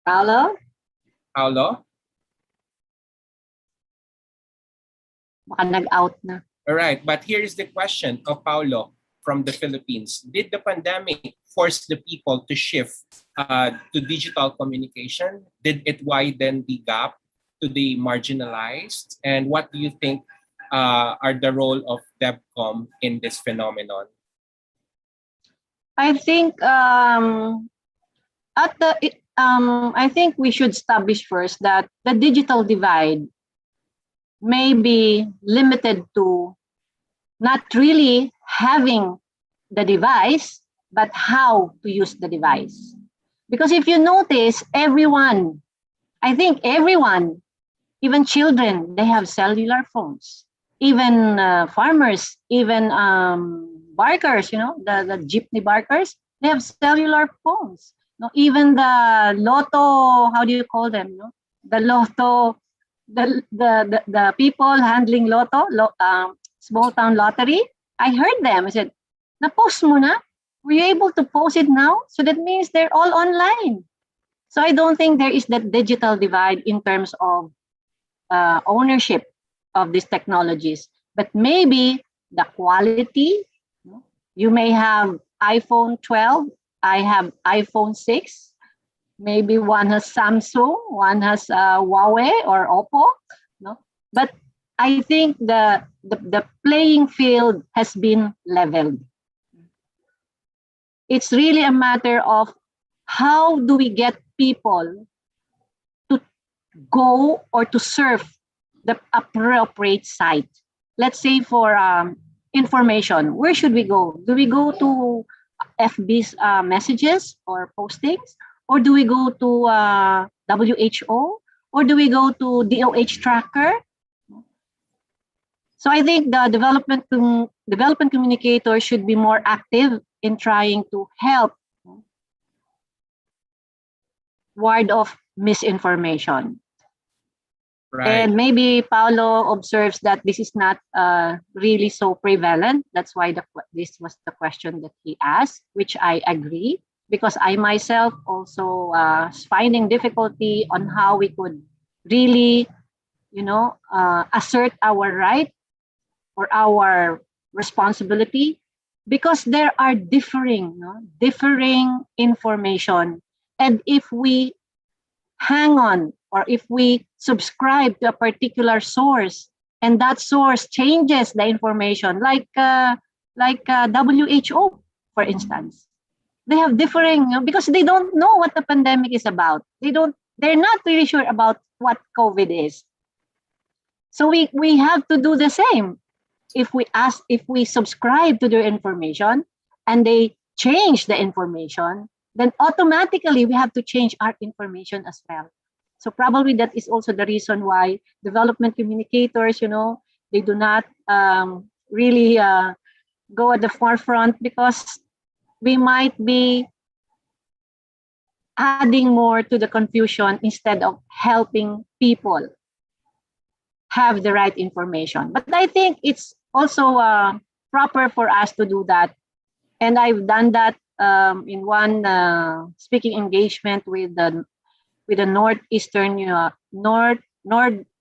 Paolo? Paulo? Baka nag-out na. All right, but here is the question of Paulo from the Philippines. Did the pandemic force the people to shift to digital communication? Did it widen the gap to the marginalized? And what do you think are the role of DevCom in this phenomenon? I think I think we should establish first that the digital divide may be limited to not really having the device, but how to use the device. Because if you notice, everyone, I think everyone, even children, they have cellular phones. Even farmers, even barkers, the jeepney barkers, they have cellular phones. Even the lotto, how do you call them? The lotto, the people handling lotto, small town lottery. I heard them. I said, na-post mo na? Were you able to post it now? So that means they're all online. So I don't think there is that digital divide in terms of ownership of these technologies. But maybe the quality, you may have iPhone 12, I have iPhone 6. Maybe one has Samsung, one has Huawei or Oppo. But I think the playing field has been leveled. It's really a matter of how do we get people to go or to surf the appropriate site. Let's say for information, where should we go? Do we go to FB's messages or postings? Or do we go to WHO? Or do we go to DOH tracker? So I think the development communicators should be more active in trying to help ward off misinformation. Right. And maybe Paolo observes that this is not really so prevalent. That's why this was the question that he asked, which I agree, because I myself also finding difficulty on how we could really, assert our right or our responsibility, because there are differing information. And if we hang on or if we subscribe to a particular source and that source changes the information, like WHO, for instance, they have differing, because they don't know what the pandemic is about. They're not really sure about what COVID is. So we have to do the same. If we subscribe to their information and they change the information, then automatically we have to change our information as well. So probably that is also the reason why development communicators, they do not really go at the forefront, because we might be adding more to the confusion instead of helping people have the right information. But I think it's also proper for us to do that. And I've done that in one speaking engagement with the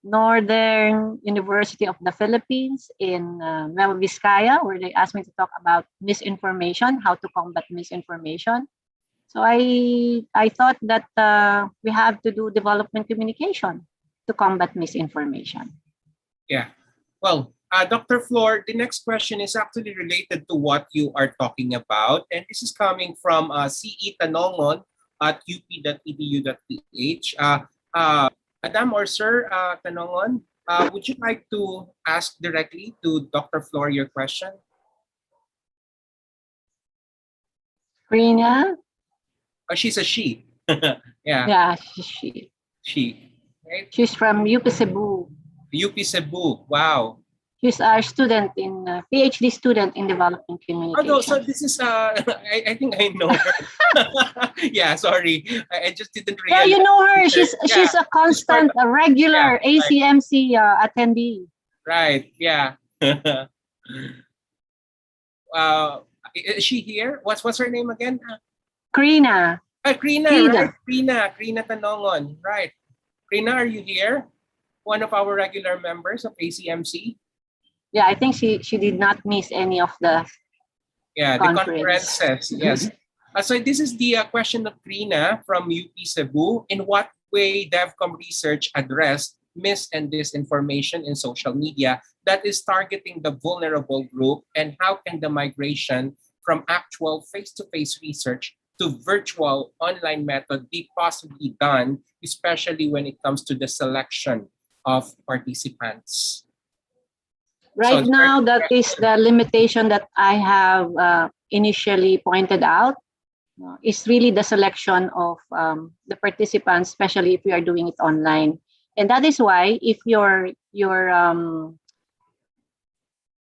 Northern University of the Philippines in Nueva Vizcaya, where they asked me to talk about misinformation, how to combat misinformation. So I thought that we have to do development communication to combat misinformation. Yeah. Well, Dr. Flor, the next question is actually related to what you are talking about. And this is coming from C.E. Tanongon at up.edu.ph. Madam or Sir Tanongon, would you like to ask directly to Dr. Flor your question? Karina? Oh, she's a she. Yeah, Yeah, she. Right? she's from UP Cebu. UP Cebu. Wow. She's our student in PhD student in development Although, so communication. this is I think I know her. Yeah, sorry, I just didn't Yeah, realize. you know her. She's Yeah, a constant, a regular yeah, right. ACMC attendee. Right. Yeah. Is she here? What's her name again? Karina. Krina, Krina. right? Krina Tanongon. Right. Krina, are you here? One of our regular members of ACMC. Yeah, I think she did not miss any of the Yeah, the conference. conferences. Yes. So this is the question of Krina from UP Cebu. In what way DevCom research addressed mis and disinformation in social media that is targeting the vulnerable group, and how can the migration from actual face-to-face research to virtual online method be possibly done, especially when it comes to the selection of participants? Right So, now, that is the limitation that I have initially pointed out. Is really the selection of the participants, especially if we are doing it online. And that is why if your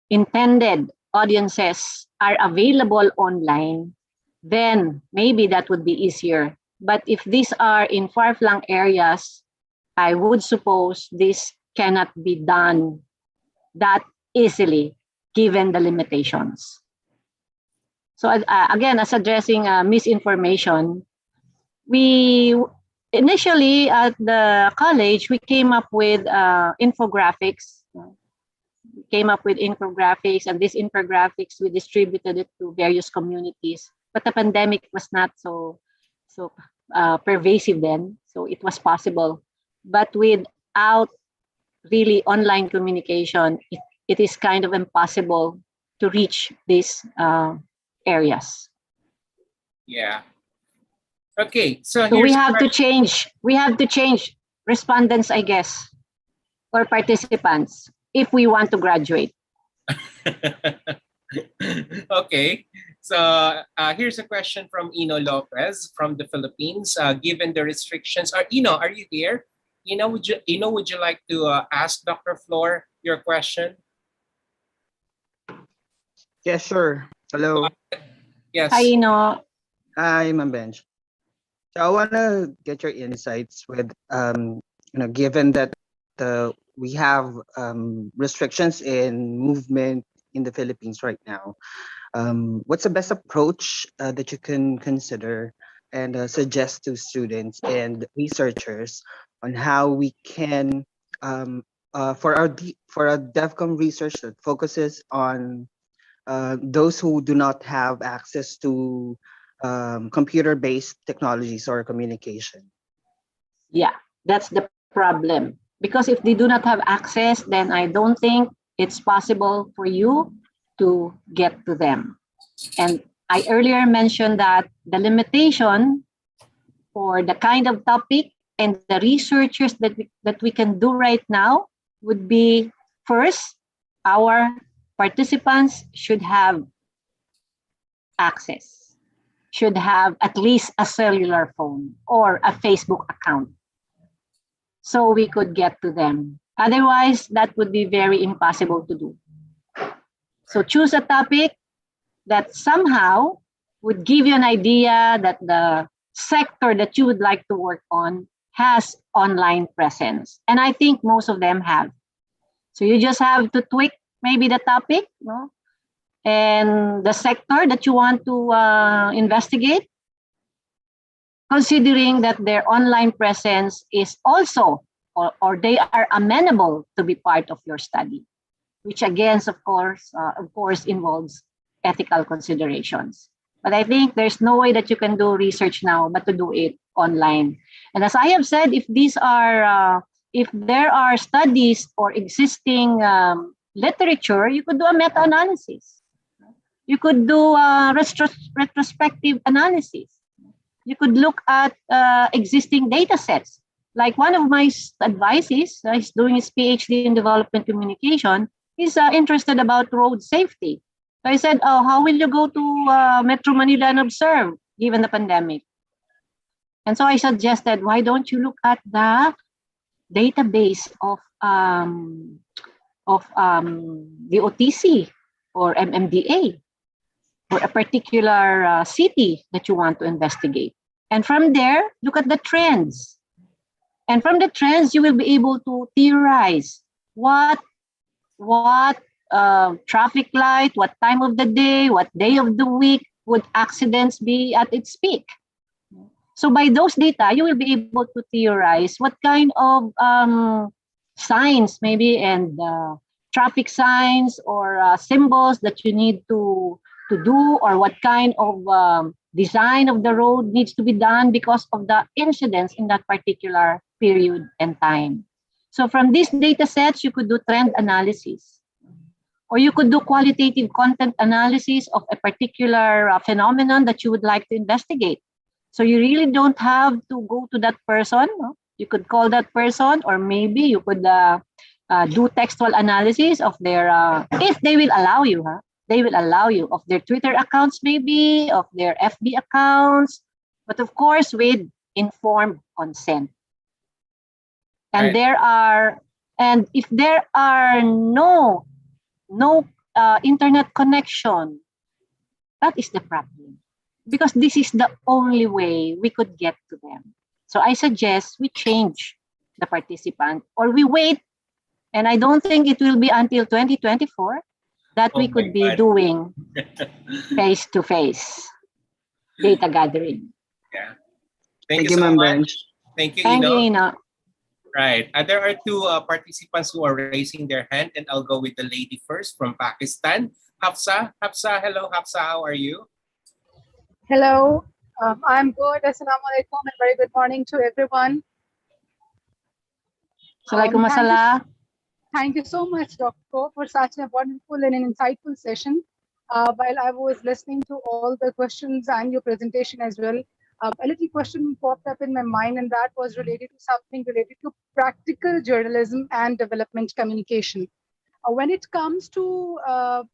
intended audiences are available online, then maybe that would be easier. But if these are in far-flung areas, I would suppose this cannot be done that easily given the limitations. So again, as addressing misinformation, we initially at the college, we came up with infographics. We came up with infographics, and these infographics, we distributed it to various communities. But the pandemic was not so pervasive then, so it was possible. But without really online communication, it is kind of impossible to reach these areas. yeah. Okay, so we have to change. We have to change respondents, I guess, or participants if we want to graduate. Okay, so here's a question from Ino Lopez from the Philippines. Given the restrictions, Ino, are you here? Ino, would you like to ask Dr. Flor your question? Yes, sure. Hello. Yes. Hi, Ino. Hi, Ma'am Bench. So I want to get your insights with, given that we have restrictions in movement in the Philippines right now, what's the best approach that you can consider and suggest to students and researchers on how we can, for our DevCom research that focuses on those who do not have access to computer-based technologies or communication? Yeah, that's the problem. Because if they do not have access, then I don't think it's possible for you to get to them. And I earlier mentioned that the limitation for the kind of topic and the researchers that we can do right now would be, first, our participants should have access, should have at least a cellular phone or a Facebook account, so we could get to them. Otherwise, that would be very impossible to do. So choose a topic that somehow would give you an idea that the sector that you would like to work on has online presence. And I think most of them have. So you just have to tweak maybe the topic, and the sector that you want to investigate, considering that their online presence is also, or they are amenable to be part of your study, which again, of course, involves ethical considerations. But I think there's no way that you can do research now but to do it online. And as I have said, if there are studies or existing literature, you could do a meta-analysis. You could do a retrospective analysis. you could look at existing data sets. Like one of my advices, he's doing his PhD in development communication, he's interested about road safety. So I said, oh, how will you go to Metro Manila and observe given the pandemic? And so I suggested, why don't you look at the database of the OTC or MMDA for a particular city that you want to investigate. And from there, look at the trends. And from the trends, you will be able to theorize what traffic light, what time of the day, what day of the week would accidents be at its peak. So by those data, you will be able to theorize what kind of signs maybe and traffic signs or symbols that you need to do, or what kind of design of the road needs to be done because of the incidents in that particular period and time. So from these data sets, you could do trend analysis, or you could do qualitative content analysis of a particular phenomenon that you would like to investigate. So you really don't have to go to that person. No? You could call that person, or maybe you could do textual analysis of their, if they will allow you, they will allow you, of their Twitter accounts maybe, of their FB accounts, but of course with informed consent. And Right. and if there are no internet connection, that is the problem. Because this is the only way we could get to them. So I suggest we change the participant, or we wait, and I don't think it will be until 2024 that we Oh could my be God. doing face-to-face data gathering. Yeah. Thank Thank you, you so Ma'am much. Bench. Thank you, Thank you, Ino. Ina. Right. There are two participants who are raising their hand, and I'll go with the lady first from Pakistan. Hafsa. Hafsa, hello, Hafsa. How are you? Hello, I'm good. Assalamu alaikum and very good morning to everyone. Thank you so much, Dr. for such a wonderful and an insightful session. While I was listening to all the questions and your presentation as well, a little question popped up in my mind, and that was related to something related to practical journalism and development communication. When it comes to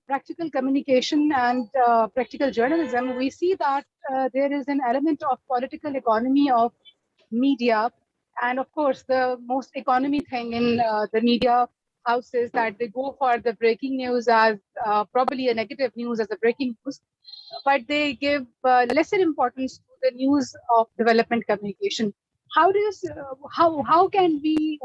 practical communication and practical journalism, we see that there is an element of political economy of media. And of course, the most economy thing in the media houses that they go for the breaking news as probably a negative news as a breaking news, but they give lesser importance to the news of development communication. How can we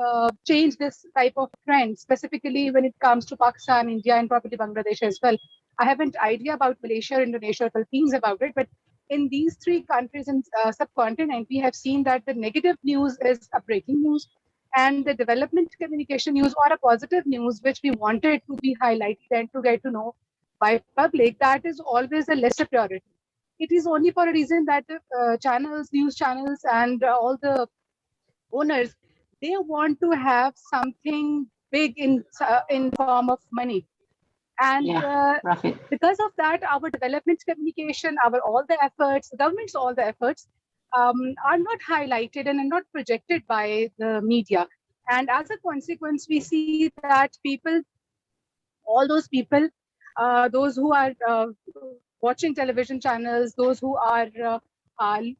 change this type of trend, specifically when it comes to Pakistan, India, and probably Bangladesh as well? I haven't idea about Malaysia, Indonesia, or Philippines about it, but in these three countries and subcontinent, we have seen that the negative news is a breaking news, and the development communication news or a positive news, which we wanted to be highlighted and to get to know by public, that is always a lesser priority. It is only for a reason that the news channels, and all the owners, they want to have something big in form of money. And because of that, our development communication, all the efforts, the government's all the efforts are not highlighted and are not projected by the media. And as a consequence, we see that all those people, those who are watching television channels, those who are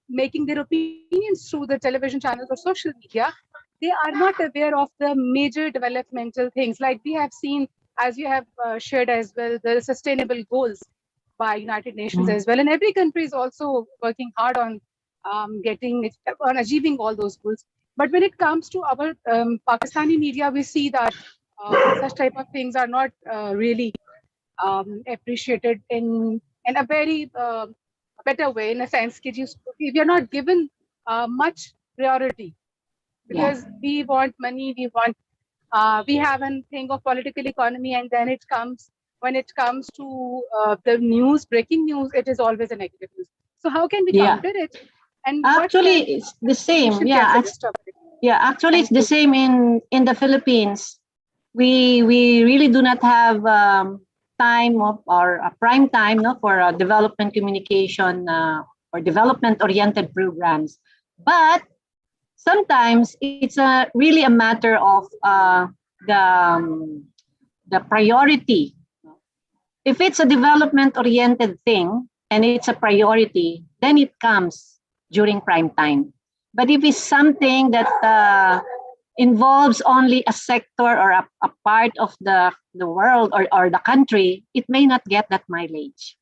making their opinions through the television channels or social media, they are not aware of the major developmental things. Like we have seen, as you have shared as well, the sustainable goals by United Nations as well. And every country is also working hard on achieving all those goals. But when it comes to our Pakistani media, we see that such type of things are not really appreciated in a very better way, in a sense. We are not given much priority, because we want money, we have a thing of political economy, and then when it comes to the news, breaking news, it is always a negative news. So how can we counter it? And actually, it's the same. Actually, it's the same in the Philippines. We really do not have time or a prime time for development communication or development-oriented programs. But sometimes it's really a matter of the priority. If it's a development-oriented thing and it's a priority, then it comes during prime time. But if it's something that involves only a sector or a part of the world or the country, it may not get that mileage.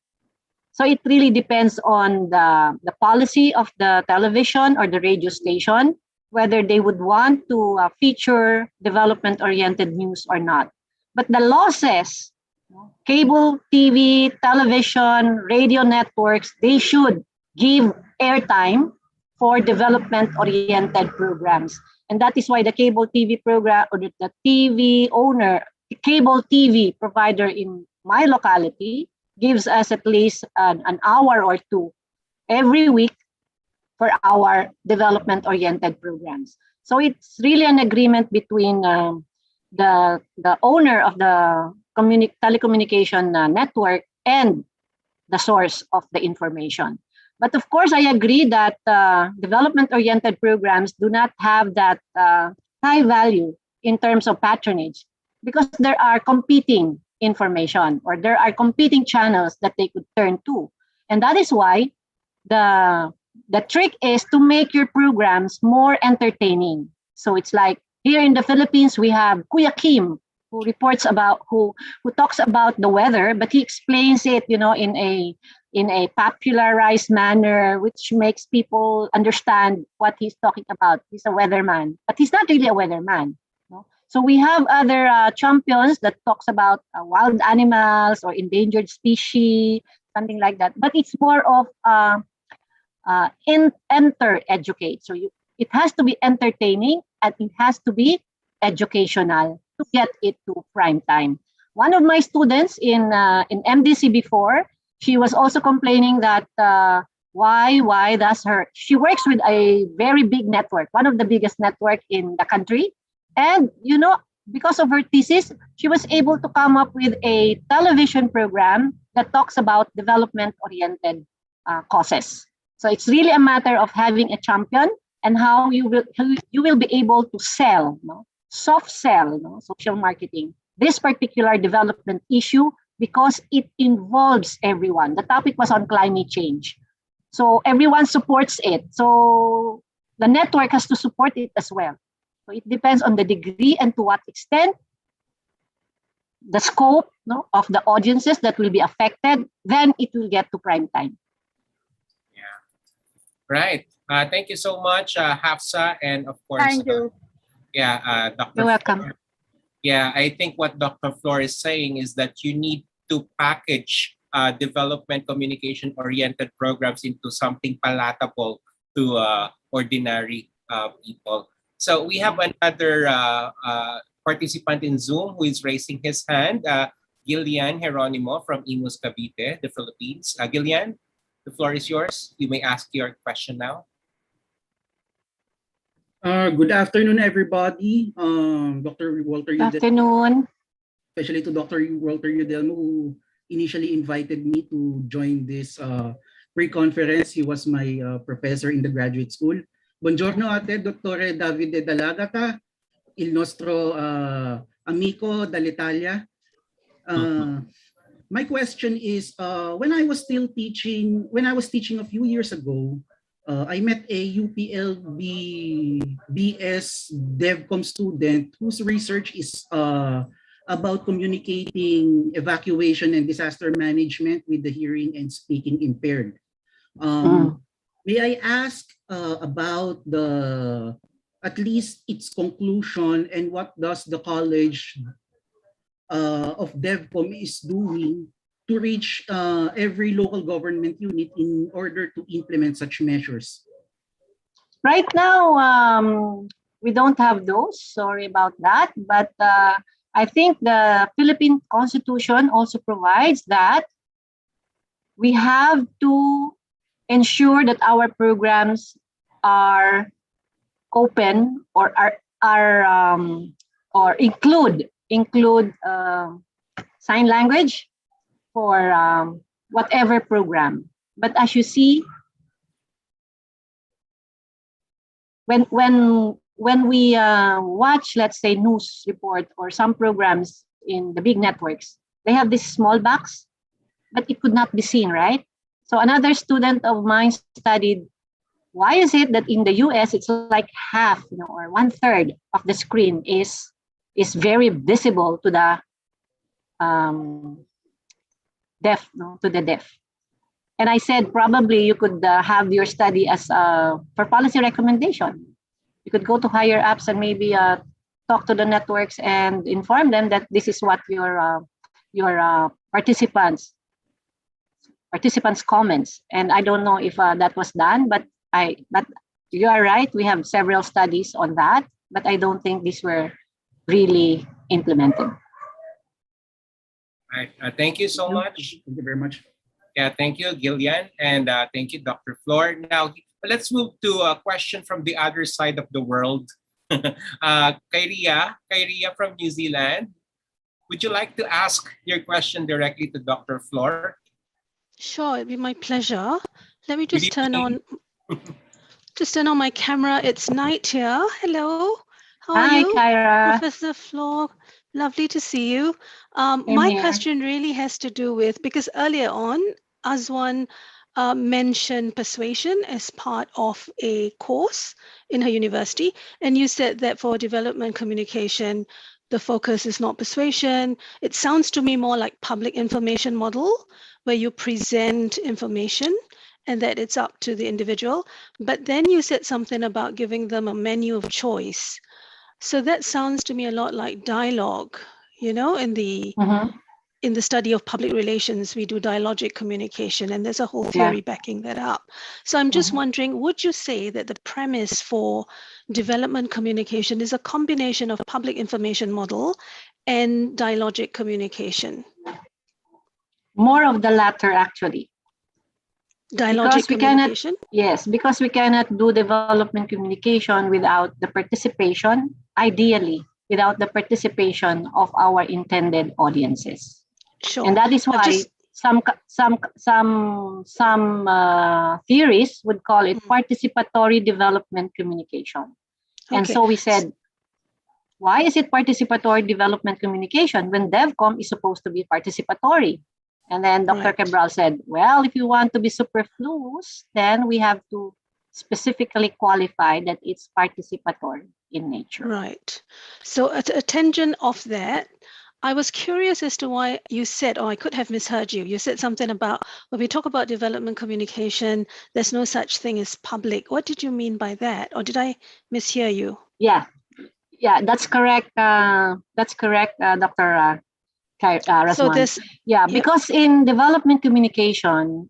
So it really depends on the policy of the television or the radio station, whether they would want to feature development-oriented news or not. But the law says cable, TV, television, radio networks, they should give airtime for development-oriented programs. And that is why the cable TV program or the TV owner, the cable TV provider in my locality gives us at least an hour or two every week for our development-oriented programs. So it's really an agreement between the owner of the telecommunication network and the source of the information. But of course, I agree that development-oriented programs do not have that high value in terms of patronage because there are competing information or there are competing channels that they could turn to. And that is why the trick is to make your programs more entertaining. So it's like here in the Philippines, we have Kuya Kim, who reports about, who talks about the weather, but he explains it, in a popularized manner, which makes people understand what he's talking about. He's a weatherman, but he's not really a weatherman. So we have other champions that talks about wild animals or endangered species, something like that. But it's more of educate. So it has to be entertaining and it has to be educational to get it to prime time. One of my students in MDC before, she was also complaining that why does she works with a very big network, one of the biggest network in the country. And, because of her thesis, she was able to come up with a television program that talks about development-oriented causes. So it's really a matter of having a champion and how you will be able to sell, soft sell, social marketing, this particular development issue because it involves everyone. The topic was on climate change. So everyone supports it. So the network has to support it as well. So it depends on the degree and to what extent, the scope of the audiences that will be affected, then it will get to prime time. Yeah, right. Thank you so much, Hafsa, and of course, Thank you. Dr. You're welcome. Flor. Yeah, I think what Dr. Flor is saying is that you need to package development communication-oriented programs into something palatable to ordinary people. So we have another participant in Zoom who is raising his hand, Gillian Geronimo from Imus, Cavite, the Philippines. Gillian, the floor is yours. You may ask your question now. Good afternoon, everybody. Dr. Walter Good Udel, afternoon. especially to Dr. Walter Udelmo, who initially invited me to join this pre-conference. He was my professor in the graduate school. Buongiorno ate, Dottore Davide Dall'Agata, il nostro amico dall'Italia. My question is, when I was teaching a few years ago, I met a UPLB BS DevCom student whose research is about communicating evacuation and disaster management with the hearing and speaking impaired. May I ask about at least its conclusion and what does the College of DevCom is doing to reach every local government unit in order to implement such measures? Right now, we don't have those. Sorry about that. But I think the Philippine Constitution also provides that we have to ensure that our programs are open or or include sign language for whatever program. But as you see, when we watch, let's say, news report or some programs in the big networks, they have this small box, but it could not be seen, right? So another student of mine studied, why is it that in the US it's like half, or 1/3 of the screen is very visible to the deaf, to the deaf. And I said, probably you could have your study as for policy recommendation. You could go to higher ups and maybe talk to the networks and inform them that this is what your participants comments. And I don't know if that was done, but you are right. We have several studies on that, but I don't think these were really implemented. Right. Thank you so much. Thank you very much. Yeah, thank you, Gillian, and thank you, Dr. Flor. Now, let's move to a question from the other side of the world. Kairia from New Zealand. Would you like to ask your question directly to Dr. Flor? Sure, it'd be my pleasure. Let me just turn on my camera. It's night here. Hello. How are you? Hi, Kyra. Professor Flor. Lovely to see you. My question really has to do with, because earlier on, Azwan mentioned persuasion as part of a course in her university. And you said that for development communication, the focus is not persuasion. It sounds to me more like public information model, where you present information and that it's up to the individual. But then you said something about giving them a menu of choice. So that sounds to me a lot like dialogue, in the study of public relations, we do dialogic communication, and there's a whole theory backing that up. So I'm just wondering, would you say that the premise for development communication is a combination of a public information model and dialogic communication? More of the latter, actually. Dialogic communication? Yes, because we cannot do development communication without the participation, ideally, without the participation of our intended audiences. Sure. And that is why some theories would call it participatory development communication. And so we said, why is it participatory development communication when DevCom is supposed to be participatory? And then Dr. Cabral said, well, if you want to be superfluous, then we have to specifically qualify that it's participatory in nature. Right. So a tangent of that, I was curious as to why you said, I could have misheard you. You said something about, when we talk about development communication, there's no such thing as public. What did you mean by that? Or did I mishear you? Yeah, that's correct. That's correct, Dr. Rasman. So because in development communication,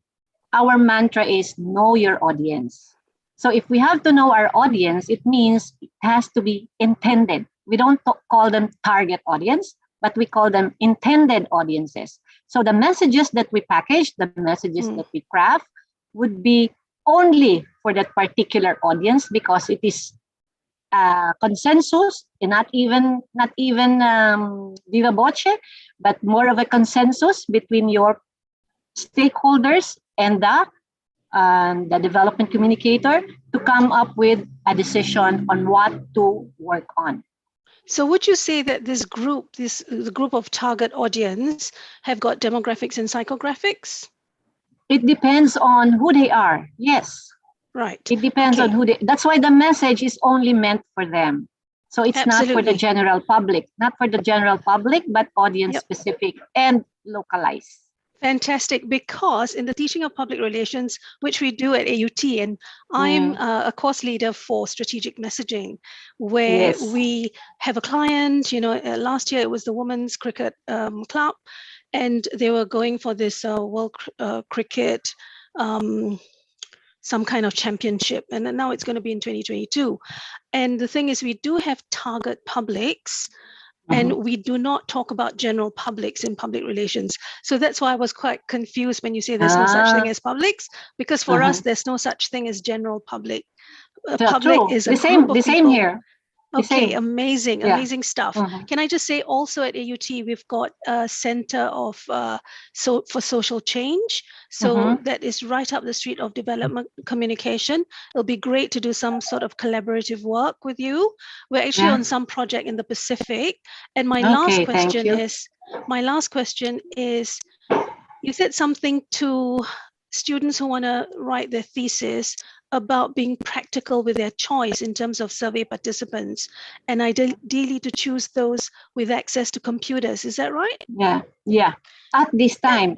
our mantra is know your audience. So if we have to know our audience, it means it has to be intended. We don't call them target audience, but we call them intended audiences. So the messages that we package, the messages that we craft would be only for that particular audience, because it is consensus, and not even viva voce, but more of a consensus between your stakeholders and the development communicator to come up with a decision on what to work on. So would you say that the group of target audience have got demographics and psychographics? It depends on who they are. Yes. Right. It depends on who that's why the message is only meant for them. So it's not for the general public, but audience specific and localized. Fantastic, because in the teaching of public relations, which we do at AUT, and I'm a course leader for strategic messaging, where we have a client, last year it was the Women's Cricket Club, and they were going for this World Cricket, some kind of championship, and now it's going to be in 2022. And the thing is, we do have target publics, and we do not talk about general publics in public relations. So that's why I was quite confused when you say there's no such thing as publics, because for us, there's no such thing as general public. Public is a the same here. Okay, amazing, Yeah. amazing stuff. Mhm. Can I just say also at AUT, we've got a center of for social change. So Mhm. that is right up the street of development communication. It'll be great to do some sort of collaborative work with you. We're actually Yeah. on some project in the Pacific. And my Okay, thank you. last question is, you said something to students who want to write their thesis about being practical with their choice in terms of survey participants, and ideally to choose those with access to computers. Is that right? Yeah, yeah. At this time,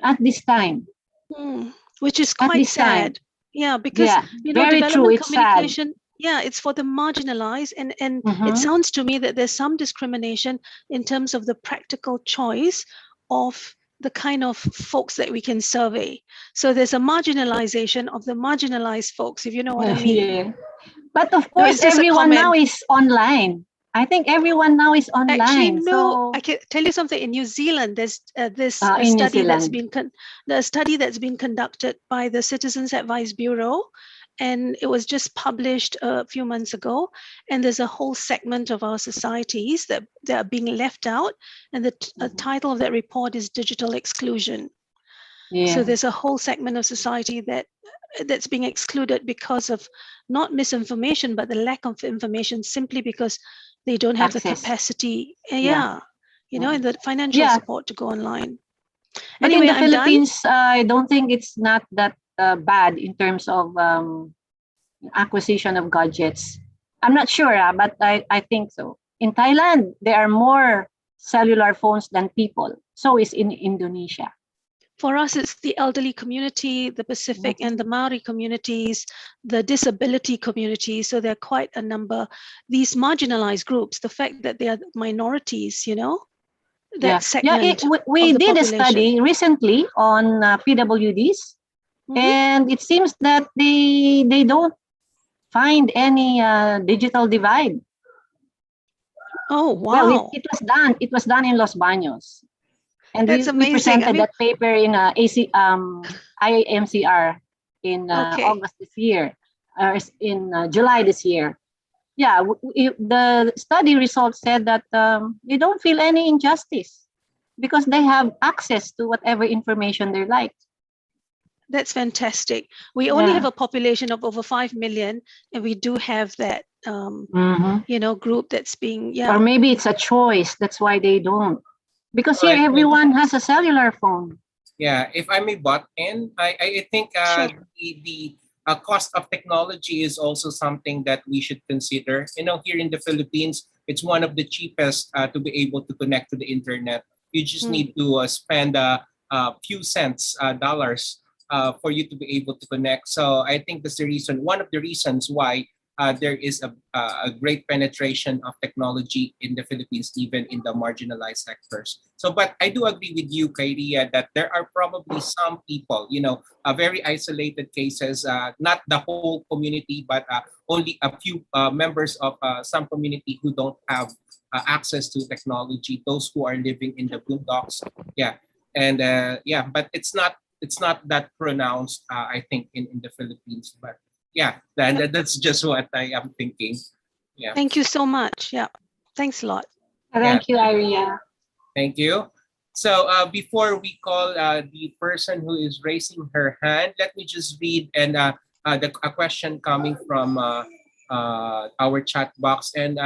Which is at quite this time. sad. Yeah, because Yeah, you know, very true. development It's sad. communication, yeah, it's for the marginalized, and it Mhm. sounds to me that there's some discrimination in terms of the practical choice of the kind of folks that we can survey. So there's a marginalization of the marginalized folks, if you know what I mean. Yeah. But of No, course, it's just a everyone now comment. is online. I think everyone now is online. Actually, no. So I can tell you something. In New Zealand, there's this in New study that's Zealand. been conducted by the Citizens Advice Bureau, and it was just published a few months ago. And there's a whole segment of our societies that are being left out, and the title of that report is Digital Exclusion. Yeah. So there's a whole segment of society that's being excluded because of not misinformation, but the lack of information, simply because they don't have the Access. capacity, Yeah. you know, and the financial Yeah. support to go online. But Anyway, in the I'm done. Philippines, I don't think it's not that bad in terms of acquisition of gadgets. I'm not sure, but I think so. In Thailand, there are more cellular phones than people. So is in Indonesia. For us, it's the elderly community, the Pacific and the Maori communities, the disability community. So there are quite a number, these marginalized groups, the fact that they are minorities, you know, that segment we of the did population. a study recently on PWDs, and it seems that they don't find any digital divide. Oh, wow. Well, it was done in Los Baños. And That's we amazing. presented that paper in IAMCR in August this year, or in July this year. Yeah, the study results said that they don't feel any injustice because they have access to whatever information they like. That's fantastic. We only have a population of over 5 million, and we do have that, you know, group that's being, Or maybe it's a choice. That's why they don't. Because here everyone has a cellular phone. Yeah, if I may butt in, I think the cost of technology is also something that we should consider. You know, here in the Philippines, it's one of the cheapest to be able to connect to the internet. You just need to spend a few cents, dollars, for you to be able to connect. So I think that's the reason, one of the reasons why there is a great penetration of technology in the Philippines, even in the marginalized sectors. So, but I do agree with you, Kairia, that there are probably some people, you know, very isolated cases, not the whole community, but only a few members of some community who don't have access to technology, those who are living in the boondocks. Yeah. And but it's not that pronounced, I think, in the Philippines. But yeah, that's just what I am thinking. Yeah. Thank you so much. Yeah. Thanks a lot. Thank you, Aria. Thank you. So before we call the person who is raising her hand, let me just read a question coming from our chat box. And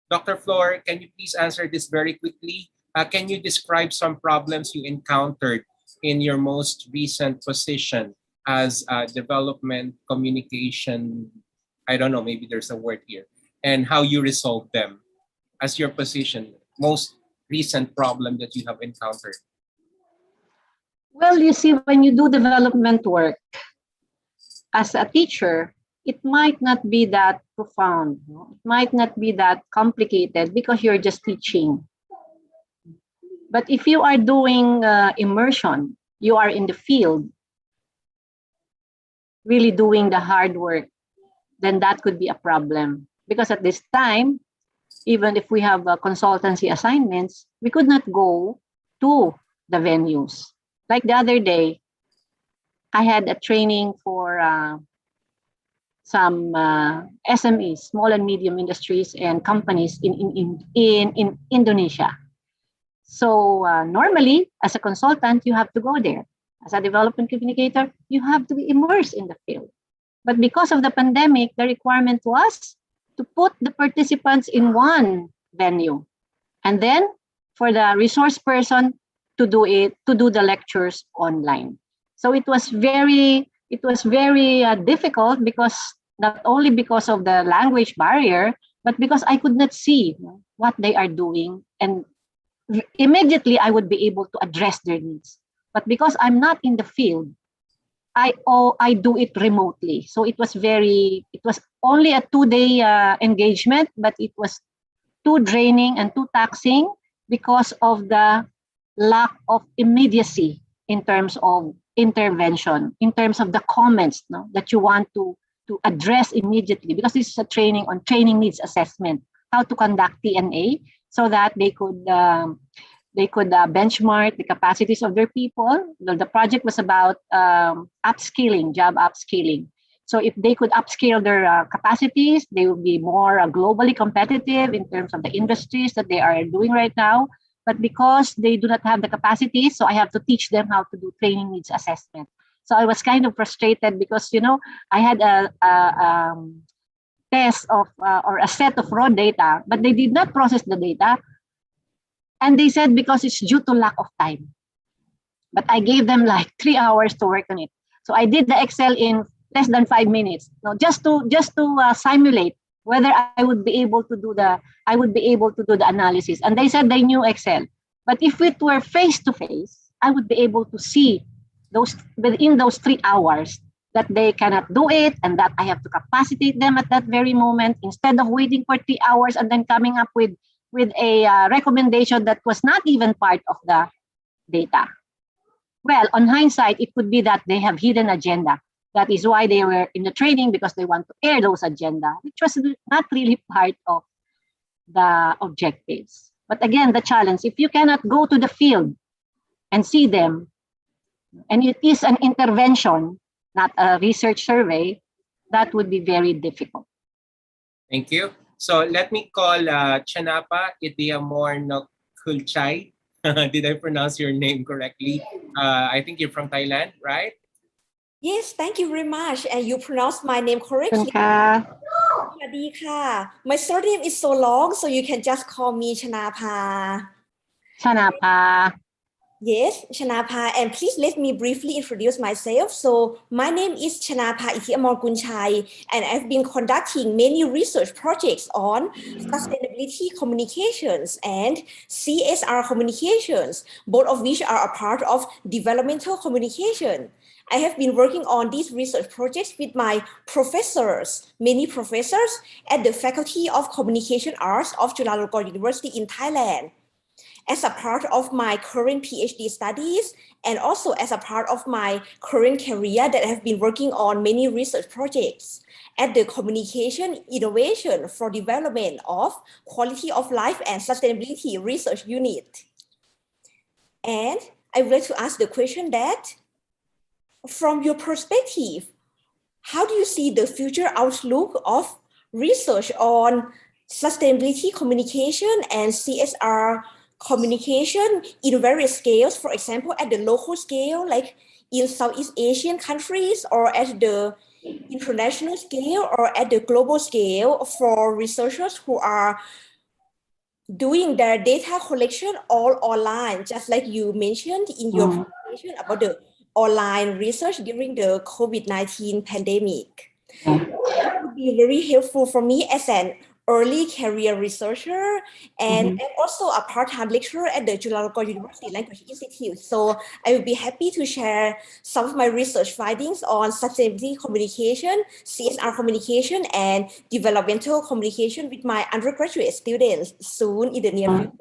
Dr. Flor, can you please answer this very quickly? Can you describe some problems you encountered in your most recent position as development communication? I don't know, maybe there's a word here, and how you resolve them as your position, most recent problem that you have encountered. Well, you see, when you do development work as a teacher, it might not be that profound. It might not be that complicated because you're just teaching. But if you are doing immersion, you are in the field, really doing the hard work, then that could be a problem. Because at this time, even if we have consultancy assignments, we could not go to the venues. Like the other day, I had a training for some SMEs, small and medium industries and companies in Indonesia. So normally, as a consultant, you have to go there. As a development communicator, you have to be immersed in the field. But because of the pandemic, the requirement was to put the participants in one venue, and then for the resource person to do the lectures online. So it was very difficult, because not only because of the language barrier, but because I could not see what they are doing, and immediately I would be able to address their needs. But because I'm not in the field, I do it remotely. So it was only a 2-day engagement, but it was too draining and too taxing because of the lack of immediacy in terms of intervention, in terms of the comments that you want to address immediately, because this is a training on training needs assessment, how to conduct TNA, so that they could benchmark the capacities of their people. The project was about upskilling, job upskilling. So if they could upscale their capacities, they will be more globally competitive in terms of the industries that they are doing right now. But because they do not have the capacity, so I have to teach them how to do training needs assessment. So I was kind of frustrated because, I had a test of or a set of raw data, but they did not process the data. And they said because it's due to lack of time. But I gave them like 3 hours to work on it. So I did the Excel in less than 5 minutes, just to simulate whether I would be able to do the analysis. And they said they knew Excel, but if it were face to face, I would be able to see within those 3 hours that they cannot do it, and that I have to capacitate them at that very moment, instead of waiting for 3 hours and then coming up with a recommendation that was not even part of the data. Well, on hindsight, it could be that they have hidden agenda. That is why they were in the training, because they want to air those agenda, which was not really part of the objectives. But again, the challenge, if you cannot go to the field and see them, and it is an intervention, not a research survey, that would be very difficult. Thank you. So let me call Chanapa Idiamor Kulchai. Did I pronounce your name correctly? I think you're from Thailand, right? Yes, thank you very much. And you pronounced my name correctly. My surname is so long, so you can just call me Chanapa. Chanapa. Yes, Chanapa. And please let me briefly introduce myself. So my name is Chanapa Ikiamor Kunchai, and I've been conducting many research projects on sustainability communications and CSR communications, both of which are a part of developmental communication. I have been working on these research projects with my professors, many professors at the Faculty of Communication Arts of Chulalongkorn University in Thailand, as a part of my current PhD studies, and also as a part of my current career that I have been working on many research projects at the Communication Innovation for Development of Quality of Life and Sustainability Research Unit. And I would like to ask the question that, from your perspective, how do you see the future outlook of research on sustainability communication and CSR communication in various scales, for example, at the local scale, like in Southeast Asian countries, or at the international scale, or at the global scale for researchers who are doing their data collection all online, just like you mentioned in your presentation about the online research during the COVID-19 pandemic. That would be very helpful for me as an early career researcher and also a part-time lecturer at the Chulalongkorn University Language Institute. So I will be happy to share some of my research findings on sustainability communication, CSR communication, and developmental communication with my undergraduate students soon in the near future.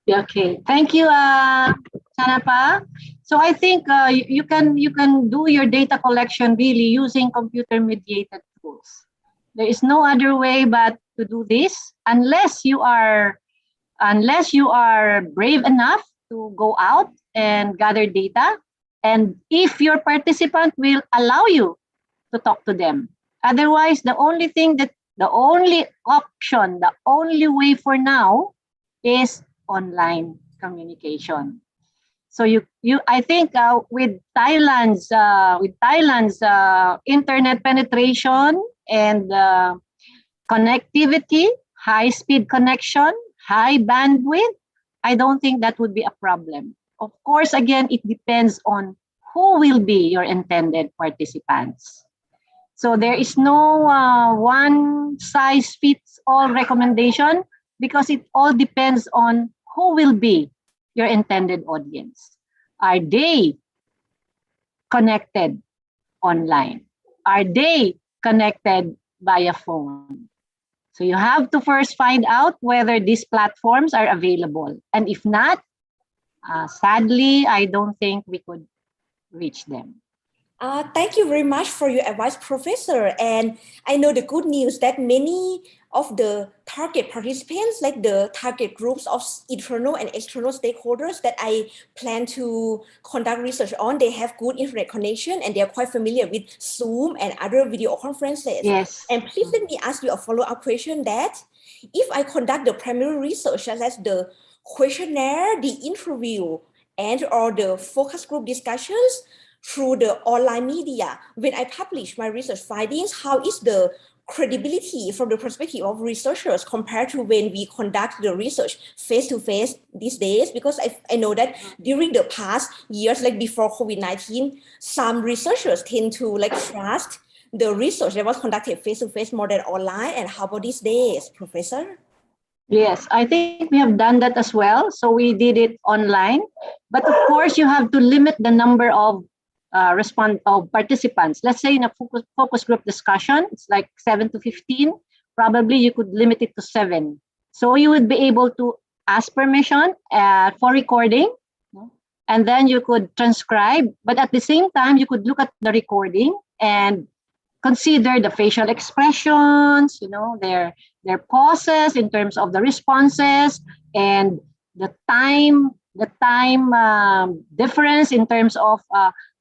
Okay, thank you, Chanapa. So I think you can do your data collection really using computer-mediated tools. There is no other way but to do this, unless you are brave enough to go out and gather data, and if your participant will allow you to talk to them. Otherwise, the only option, the only way for now is online communication. So I think with Thailand's internet penetration and connectivity, high-speed connection, high bandwidth, I don't think that would be a problem. Of course, again, it depends on who will be your intended participants. So there is no one-size-fits-all recommendation because it all depends on who will be your intended audience. Are they connected online? Are they connected via phone? So you have to first find out whether these platforms are available. And if not, sadly, I don't think we could reach them. Thank you very much for your advice, Professor. And I know the good news that many of the target participants, like the target groups of internal and external stakeholders that I plan to conduct research on, they have good internet connection and they are quite familiar with Zoom and other video conferences. Yes. And please let me ask you a follow-up question that if I conduct the primary research, such as the questionnaire, the interview, and or the focus group discussions, through the online media, when I publish my research findings, how is the credibility from the perspective of researchers compared to when we conduct the research face-to-face these days? Because I know that during the past years, like before COVID-19, some researchers tend to trust the research that was conducted face-to-face more than online. And how about these days, Professor? Yes, I think we have done that as well. So we did it online, but of course you have to limit the number of participants. Let's say in a focus group discussion, it's like 7 to 15. Probably you could limit it to 7. So you would be able to ask permission for recording, and then you could transcribe. But at the same time, you could look at the recording and consider the facial expressions, their pauses in terms of the responses, and the time difference in terms of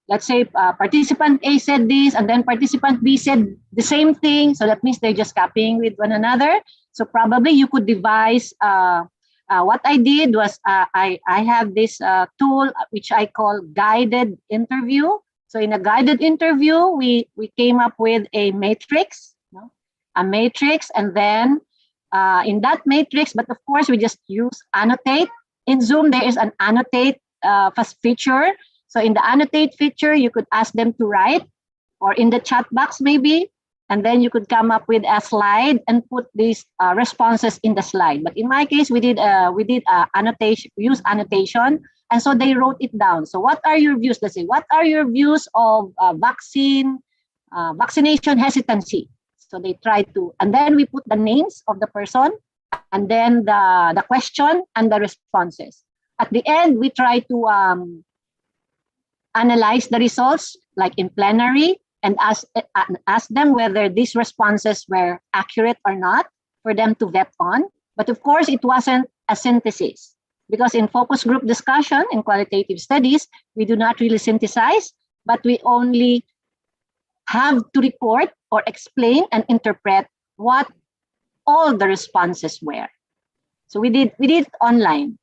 let's say participant A said this and then participant B said the same thing. So that means they're just copying with one another. So probably you could devise, what I did was I have this tool which I call guided interview. So in a guided interview, we came up with a matrix, and then in that matrix, but of course we just use annotate. In Zoom, there is an annotate feature. So in the annotate feature, you could ask them to write, or in the chat box maybe, and then you could come up with a slide and put these responses in the slide. But in my case, we did annotation, use annotation, and so they wrote it down. So what are your views? Let's say, what are your views of vaccination hesitancy? So they tried to, and then we put the names of the person, and then the question and the responses. At the end, we try to analyze the results, like in plenary, and ask them whether these responses were accurate or not for them to vet on. But of course, it wasn't a synthesis, because in focus group discussion, in qualitative studies, we do not really synthesize, but we only have to report or explain and interpret what all the responses were. So we did it online.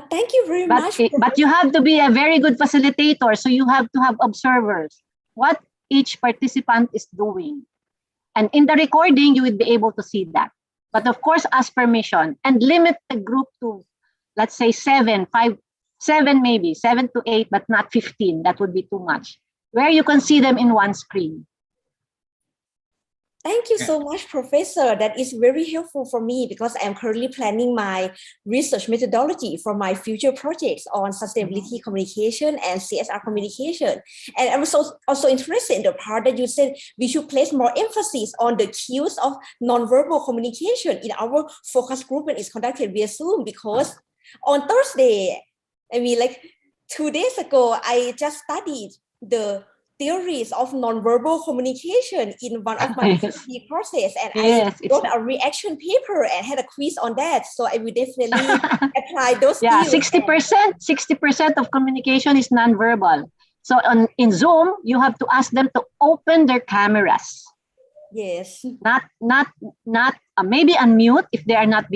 Thank you very much. But you have to be a very good facilitator. So you have to have observers, what each participant is doing. And in the recording, you would be able to see that. But of course, ask permission and limit the group to, let's say 7 to 8, but not 15. That would be too much. Where you can see them in one screen. Thank you so much, Professor. That is very helpful for me because I'm currently planning my research methodology for my future projects on sustainability communication and CSR communication. And I'm also interested in the part that you said we should place more emphasis on the cues of nonverbal communication in our focus group when it's conducted via Zoom, because on Thursday, 2 days ago, I just studied the theories of nonverbal communication in one of my PhD courses, and I wrote a reaction paper and had a quiz on that. So I will definitely apply those. Yeah, 60% of communication is nonverbal. So in Zoom, you have to ask them to open their cameras. Yes. Not maybe unmute if they are not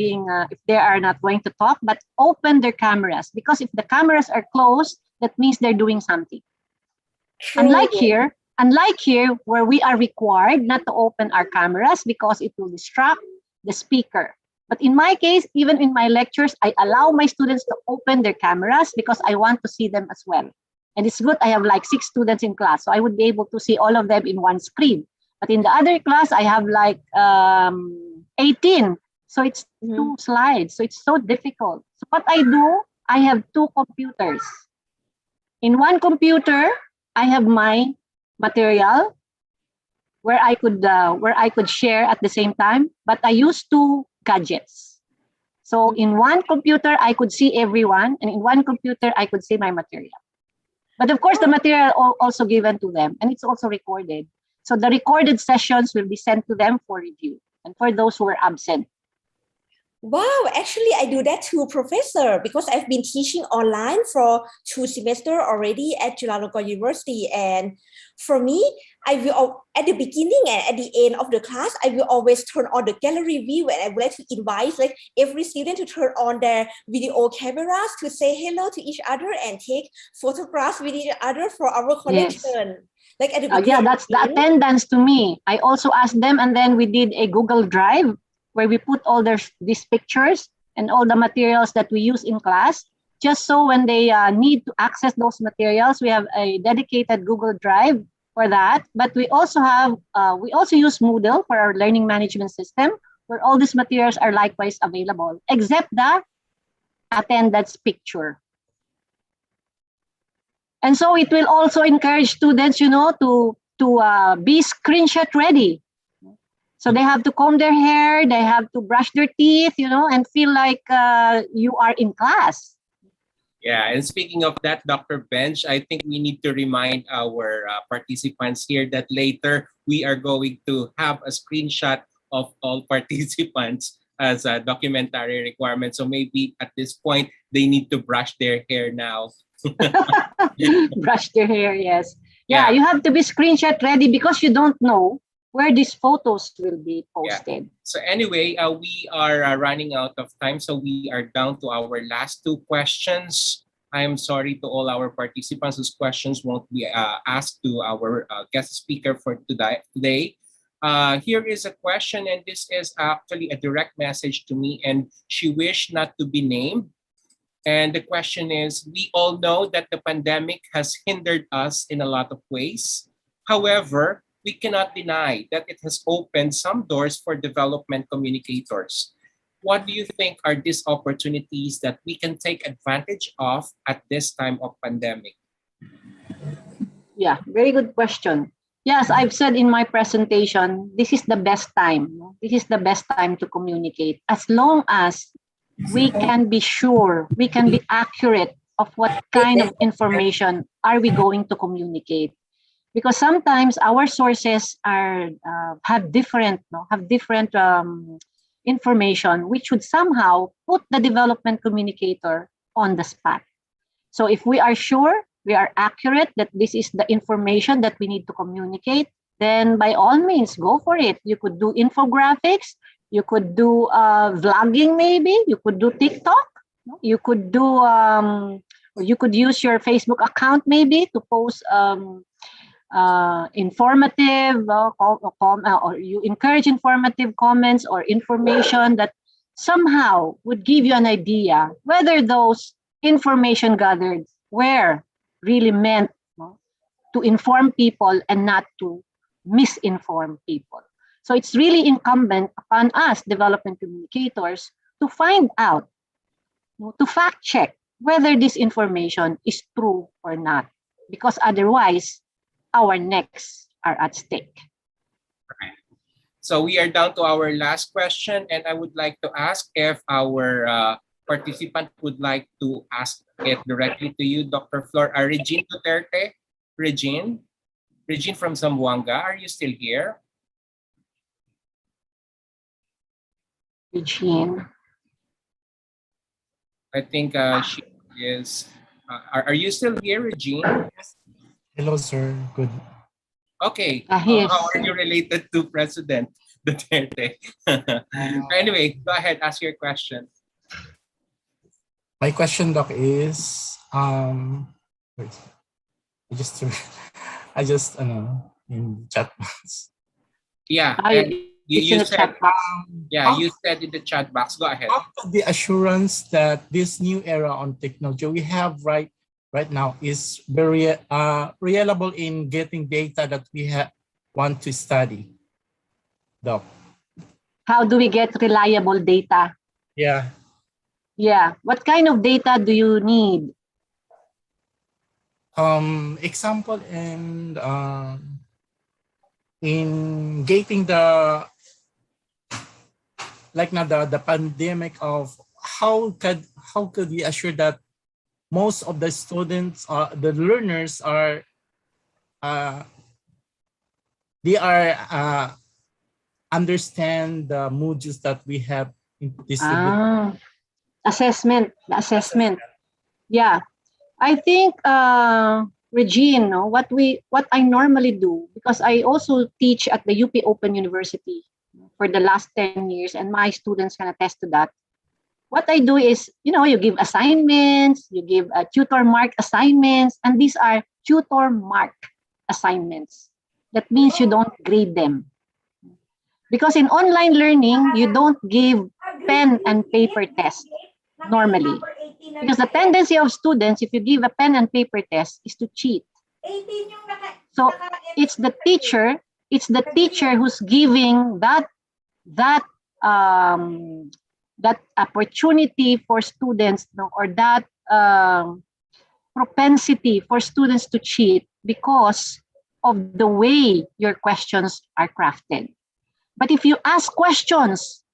going to talk, but open their cameras, because if the cameras are closed, that means they're doing something. True. Unlike here where we are required not to open our cameras because it will distract the speaker. But in my case, even in my lectures, I allow my students to open their cameras because I want to see them as well. And it's good, I have like 6 students in class, so I would be able to see all of them in one screen. But in the other class, I have like 18. So it's 2 slides. So it's so difficult. So what I do, I have 2 computers. In one computer, I have my material where I could share at the same time, but I use 2 gadgets. So in one computer, I could see everyone, and in one computer, I could see my material. But of course, the material also given to them, and it's also recorded. So the recorded sessions will be sent to them for review and for those who were absent. Wow, actually, I do that too, Professor, because I've been teaching online for 2 semesters already at Chulalongkorn University. And for me, I will, at the beginning and at the end of the class, I will always turn on the gallery view, and I would like to invite like every student to turn on their video cameras to say hello to each other and take photographs with each other for our collection. Yes. Like at the beginning. Yeah, that's the attendance to me. I also asked them, and then we did a Google Drive where we put all these pictures and all the materials that we use in class, just so when they need to access those materials, we have a dedicated Google Drive for that. But we also use Moodle for our learning management system, where all these materials are likewise available, except the attendance picture. And so it will also encourage students, to be screenshot ready. So they have to comb their hair, they have to brush their teeth, and feel like you are in class. Yeah, and speaking of that, Dr. Bench, I think we need to remind our participants here that later we are going to have a screenshot of all participants as a documentary requirement. So maybe at this point, they need to brush their hair now. Brush their hair, yes. Yeah, you have to be screenshot ready because you don't know where these photos will be posted. Yeah. So anyway, we are running out of time. So we are down to our last 2 questions. I am sorry to all our participants whose questions won't be asked to our guest speaker for today. Here is a question, and this is actually a direct message to me, and she wished not to be named. And the question is, we all know that the pandemic has hindered us in a lot of ways. However, we cannot deny that it has opened some doors for development communicators. What do you think are these opportunities that we can take advantage of at this time of pandemic? Yeah, very good question. Yes, I've said in my presentation, this is the best time. This is the best time to communicate. As long as we can be sure, we can be accurate of what kind of information are we going to communicate. Because sometimes our sources have different information, which would somehow put the development communicator on the spot. So if we are sure, we are accurate that this is the information that we need to communicate, then by all means, go for it. You could do infographics, you could do vlogging maybe, you could do TikTok, you could do, or you could use your Facebook account maybe to post informative or you encourage informative comments or information that somehow would give you an idea whether those information gathered were really meant to inform people and not to misinform people. So it's really incumbent upon us development communicators to find out, to fact check whether this information is true or not, because otherwise our necks are at stake. Right. So we are down to our last question, and I would like to ask if our participant would like to ask it directly to you, Dr. Flor. Regine Duterte. Regine from Zamboanga, are you still here? Regine. I think she is. Are you still here, Regine? Hello, sir. Good. Okay. Yes. How are you related to President Duterte? Anyway, go ahead, ask your question. My question, Doc, is wait, I just in chat box. Yeah, Ah, and it's you in the said chat box. you said in the chat box. Go ahead. How could the assurance that this new era on technology we have right now is very reliable in getting data that we want to study, Doc? How do we get reliable data? Yeah. Yeah. What kind of data do you need? Example and in getting the like now the pandemic of how could we assure that most of the students the learners are they are understand the modules that we have distributed. The assessment. Yeah. I think Regine, no, what I normally do, because I also teach at the UP Open University for the last 10 years, and my students can attest to that. What I do is, you give assignments, you give tutor mark assignments, and these are tutor mark assignments. That means you don't grade them. Because in online learning, you don't give pen and paper test normally. Because the tendency of students, if you give a pen and paper test, is to cheat. So it's the teacher who's giving that opportunity for students, or that propensity for students to cheat because of the way your questions are crafted. But if you ask questions,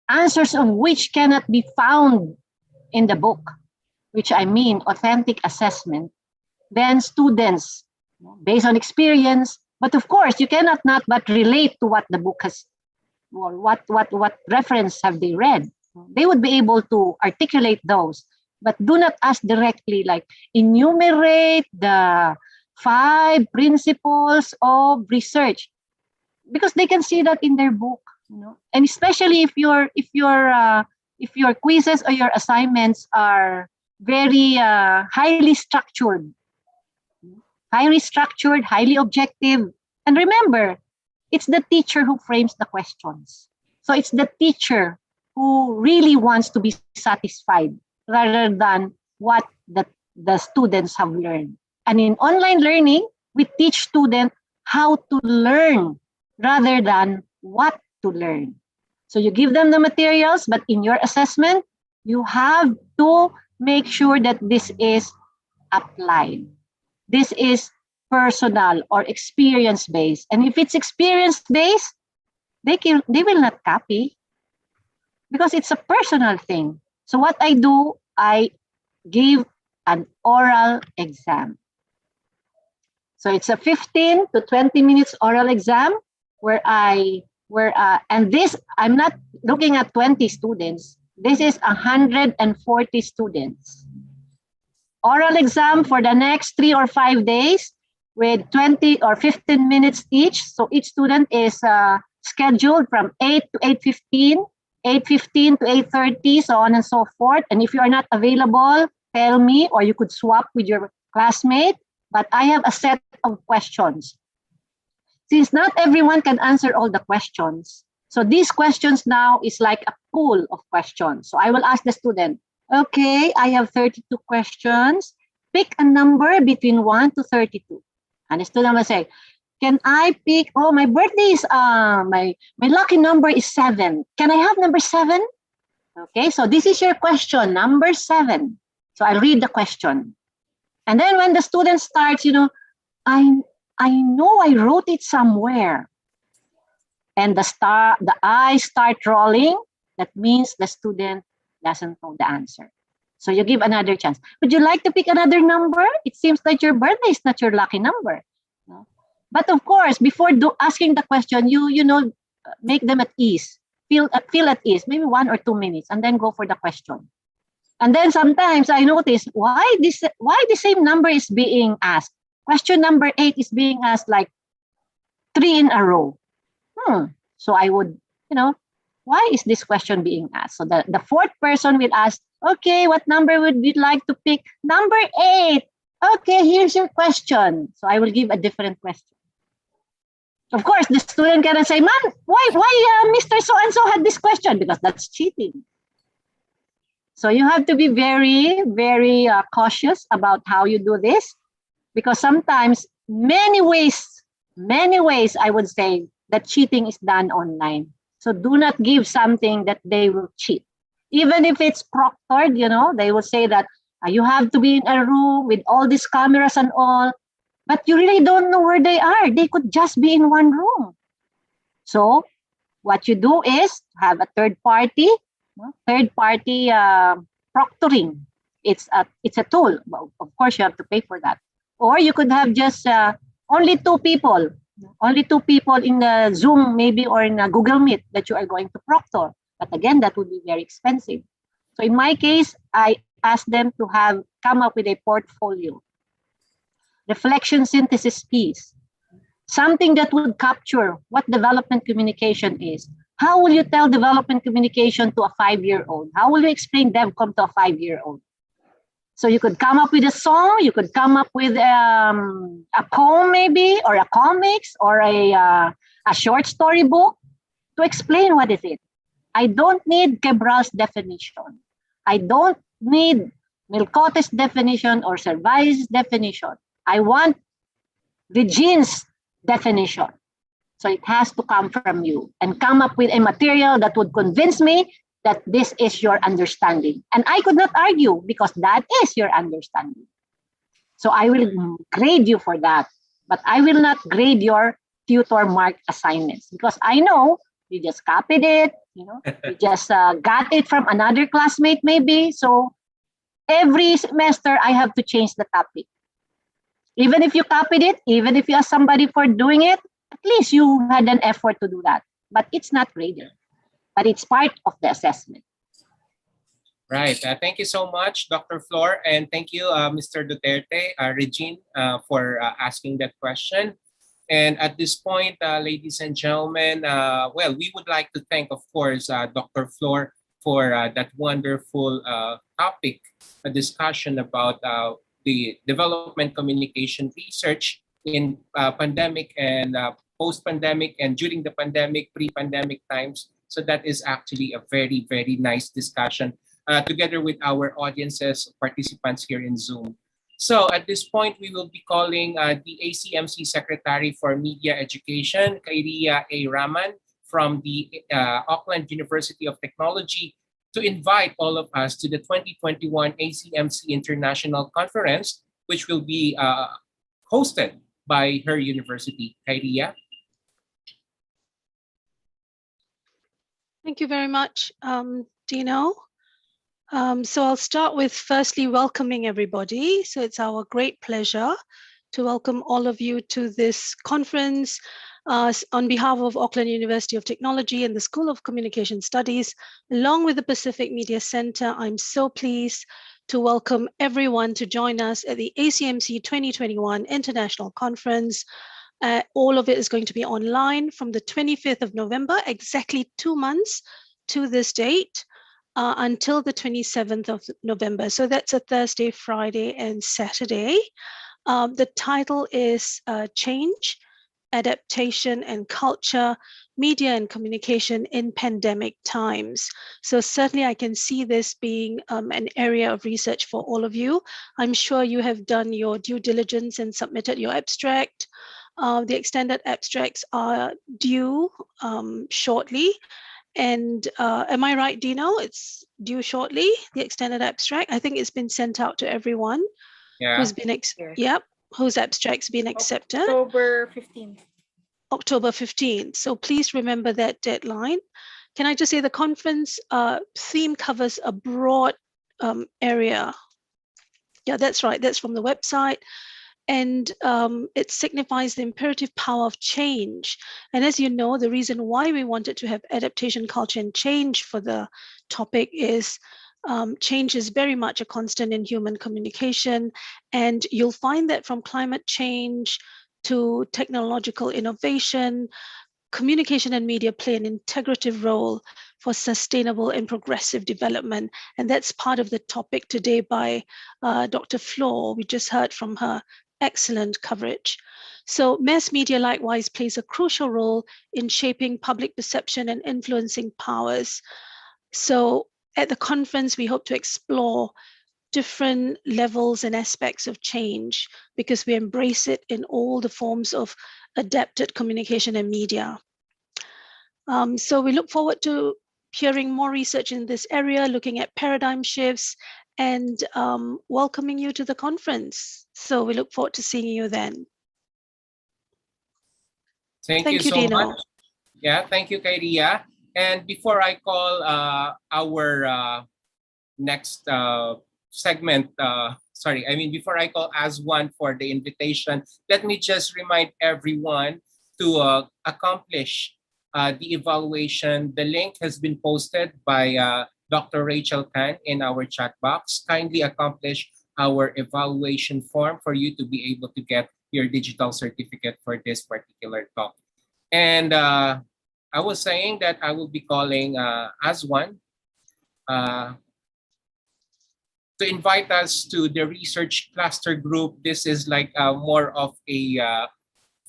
answers of which cannot be found in the book, which I mean authentic assessment, then students, based on experience, but of course you cannot not but relate to what the book has, or what reference have they read. They would be able to articulate those, but do not ask directly like enumerate the 5 principles of research, because they can see that in their book, and especially if your quizzes or your assignments are very highly structured, highly objective. And remember, it's the teacher who frames the questions. So it's the teacher who really wants to be satisfied rather than what the students have learned. And in online learning, we teach students how to learn rather than what to learn. So you give them the materials, but in your assessment, you have to make sure that this is applied. This is personal or experience-based. And if it's experience-based, they will not copy because it's a personal thing. So what I do, I give an oral exam. So it's a 15 to 20 minutes oral exam and this, I'm not looking at 20 students. This is 140 students. Oral exam for the next 3 or 5 days with 20 or 15 minutes each. So each student is scheduled from 8 to 8:15, 8:15 to 8:30, so on and so forth. And if you are not available, tell me, or you could swap with your classmate. But I have a set of questions. Since not everyone can answer all the questions, so these questions now is like a pool of questions. So I will ask the student, okay, I have 32 questions. Pick a number between 1 to 32. And the student will say, can I pick, my birthday is, my lucky number is 7. Can I have number 7? Okay, so this is your question, number 7. So I'll read the question. And then when the student starts, I know I wrote it somewhere. And the eyes start rolling. That means the student doesn't know the answer. So you give another chance. Would you like to pick another number? It seems like your birthday is not your lucky number. No? But of course, before asking the question, you make them at ease. Feel at ease, maybe 1 or 2 minutes, and then go for the question. And then sometimes I notice why the same number is being asked. question number 8 is being asked like 3 in a row. So I would, why is this question being asked? So the fourth person will ask, okay, what number would you like to pick? Number 8. Okay, here's your question. So I will give a different question. Of course, the student cannot say, "Man, why Mr. So-and-so had this question?" Because that's cheating. So you have to be very, very cautious about how you do this, because sometimes many ways, I would say, that cheating is done online. So do not give something that they will cheat. Even if it's proctored, they will say that you have to be in a room with all these cameras and all, but you really don't know where they are. They could just be in one room. So what you do is have a third party proctoring. It's a tool. Of course, you have to pay for that. Or you could have just only two people in the Zoom maybe, or in a Google Meet that you are going to proctor. But again, that would be very expensive. So in my case, I asked them to come up with a portfolio, reflection synthesis piece, something that would capture what development communication is. How will you tell development communication to a 5-year-old? How will you explain DevCom to a 5-year-old? So you could come up with a song, you could come up with a poem maybe, or a comics, or a short story book to explain what is it. I don't need Cabral's definition. I don't need Milcote's definition or Servais' definition. I want Regine's definition. So it has to come from you, and come up with a material that would convince me that this is your understanding. And I could not argue, because that is your understanding. So I will grade you for that, but I will not grade your tutor marked assignments, because I know you just copied it, you just got it from another classmate maybe. So every semester I have to change the topic. Even if you copied it, even if you ask somebody for doing it, at least you had an effort to do that. But it's not graded, but it's part of the assessment. Right. Thank you so much, Dr. Flor. And thank you, Mr. Duterte, Regine, for asking that question. And at this point, ladies and gentlemen, we would like to thank, of course, Dr. Flor for that wonderful topic, a discussion about the development communication research in pandemic and post-pandemic, and during the pandemic, pre-pandemic times. So that is actually a very, very nice discussion together with our audiences, participants here in Zoom. So at this point, we will be calling the ACMC Secretary for Media Education, Kairia A. Raman, from the Auckland University of Technology, to invite all of us to the 2021 ACMC International Conference, which will be hosted by her university. Kairia. Thank you very much, Dino. So I'll start with firstly welcoming everybody. So it's our great pleasure to welcome all of you to this conference on behalf of Auckland University of Technology and the School of Communication Studies, along with the Pacific Media Center. I'm so pleased to welcome everyone to join us at the ACMC 2021 International Conference. All of it is going to be online from the 25th of November, exactly 2 months to this date, until the 27th of November. So that's a Thursday, Friday, and Saturday. The title is Change, Adaptation and Culture, Media and Communication in Pandemic Times. So certainly I can see this being an area of research for all of you. I'm sure you have done your due diligence and submitted your abstract. The extended abstracts are due shortly. And am I right, Dino? It's due shortly, the extended abstract. I think it's been sent out to everyone who's been, whose abstract's been accepted. October 15th. October 15th. So please remember that deadline. Can I just say the conference theme covers a broad area. Yeah, that's right. That's from the website. And it signifies the imperative power of change. And as you know, the reason why we wanted to have adaptation, culture, and change for the topic is Change is very much a constant in human communication, and you'll find that from climate change to technological innovation, communication and media play an integrative role for sustainable and progressive development. And that's part of the topic today by Dr. Flo. We just heard from her excellent coverage. So mass media likewise plays a crucial role in shaping public perception and influencing powers. So at the conference, we hope to explore different levels and aspects of change because we embrace it in all the forms of adapted communication and media. So we look forward to hearing more research in this area, looking at paradigm shifts, and welcoming you to the conference. So we look forward to seeing you then. Thank you so Dino. much. Yeah, thank you, Kairia. And before I call our next segment, before I call Aswan for the invitation, let me just remind everyone to accomplish the evaluation. The link has been posted by Dr. Rachel Khan in our chat box. Kindly accomplish our evaluation form for you to be able to get your digital certificate for this particular talk. And I was saying that I will be calling Aswan to invite us to the research cluster group. This is like more of a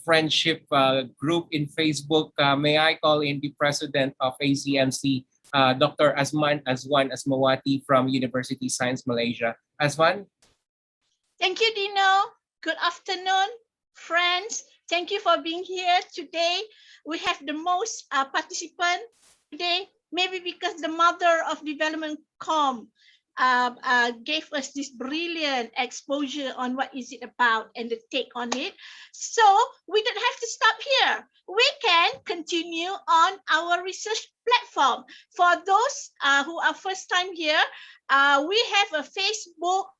friendship group in Facebook. May I call in the president of ACMC, Dr. Aswan Asmawati from University Science Malaysia. Aswan? Thank you, Dino. Good afternoon, friends. Thank you for being here today. We have the most participants today, maybe because the mother of development com gave us this brilliant exposure on what is it about and the take on it. So we don't have to stop here. We can continue on our research platform. For those who are first time here, we have a Facebook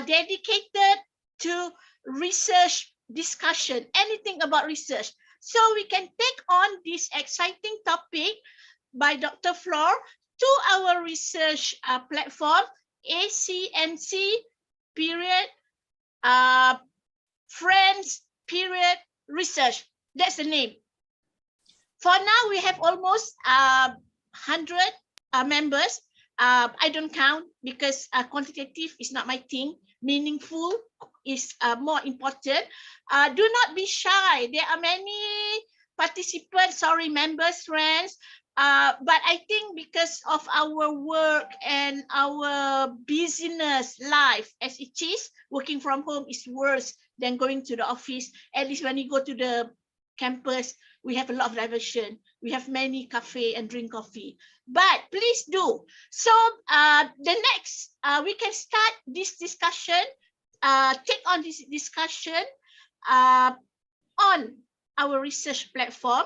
dedicated to research discussion, anything about research. So we can take on this exciting topic by Dr. Flor to our research platform, ACMC period friends period research. That's the name. For now, we have almost 100 members. I don't count because quantitative is not my thing. Meaningful is more important. Do not be shy. There are many participants, members, friends. But I think because of our work and our busyness life as it is, working from home is worse than going to the office. At least when you go to the campus, we have a lot of diversion. We have many cafe and drink coffee. But please do. So the next, we can start this discussion, take on this discussion on our research platform.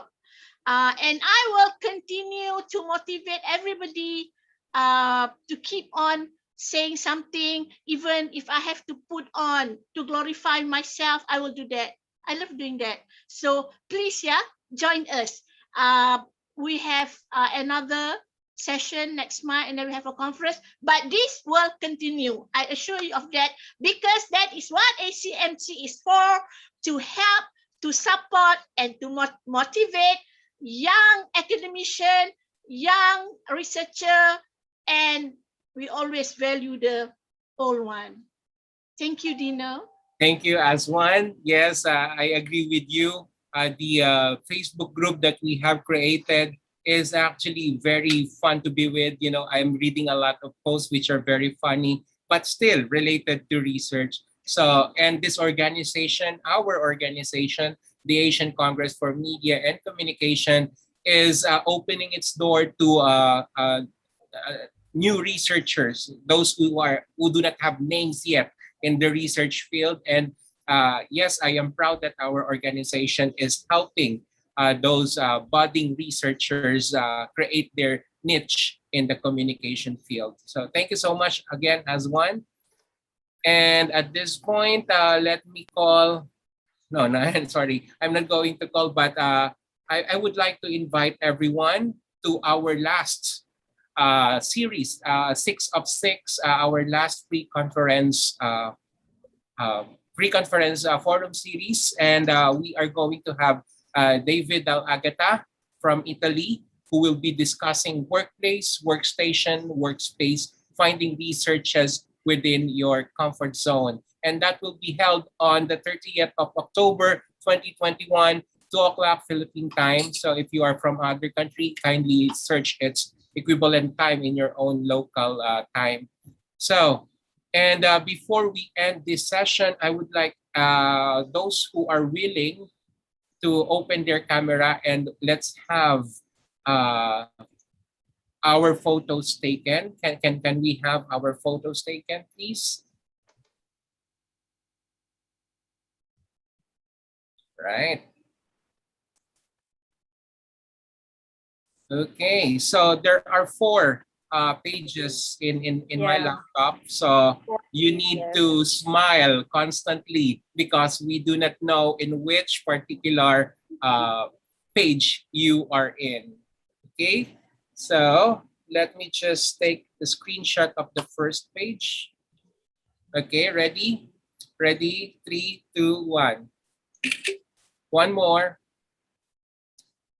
And I will continue to motivate everybody to keep on saying something, even if I have to put on to glorify myself, I will do that. I love doing that. So please, join us. We have another session next month, and then we have a conference, but this will continue. I assure you of that, because that is what ACMC is for, to help, to support, and to motivate young academician, young researcher, and we always value the old one. Thank you, Dino. Thank you, Aswan. Yes, I agree with you. The Facebook group that we have created is actually very fun to be with. You know, I'm reading a lot of posts which are very funny, but still related to research. So, and this organization, our organization, the Asian Congress for Media and Communication, is opening its door to new researchers, those who do not have names yet in the research field. And yes, I am proud that our organization is helping those budding researchers create their niche in the communication field. So thank you so much again, Aswan. And at this point, let me call, sorry, I'm not going to call, but I would like to invite everyone to our last series, 6 of 6, our last pre-conference forum series. And we are going to have David Agata from Italy, who will be discussing workplace, workstation, workspace, finding researches within your comfort zone. And that will be held on the 30th of October, 2021, 2 o'clock Philippine time. So if you are from other country, kindly search its equivalent time in your own local time. So, and before we end this session, I would like those who are willing to open their camera and let's have our photos taken. Can we have our photos taken, please? Right. Okay, so there are 4 pages in my laptop. So you need to smile constantly because we do not know in which particular page you are in. Okay, so let me just take the screenshot of the first page. Okay, ready? Ready? 3, 2, 1. One more.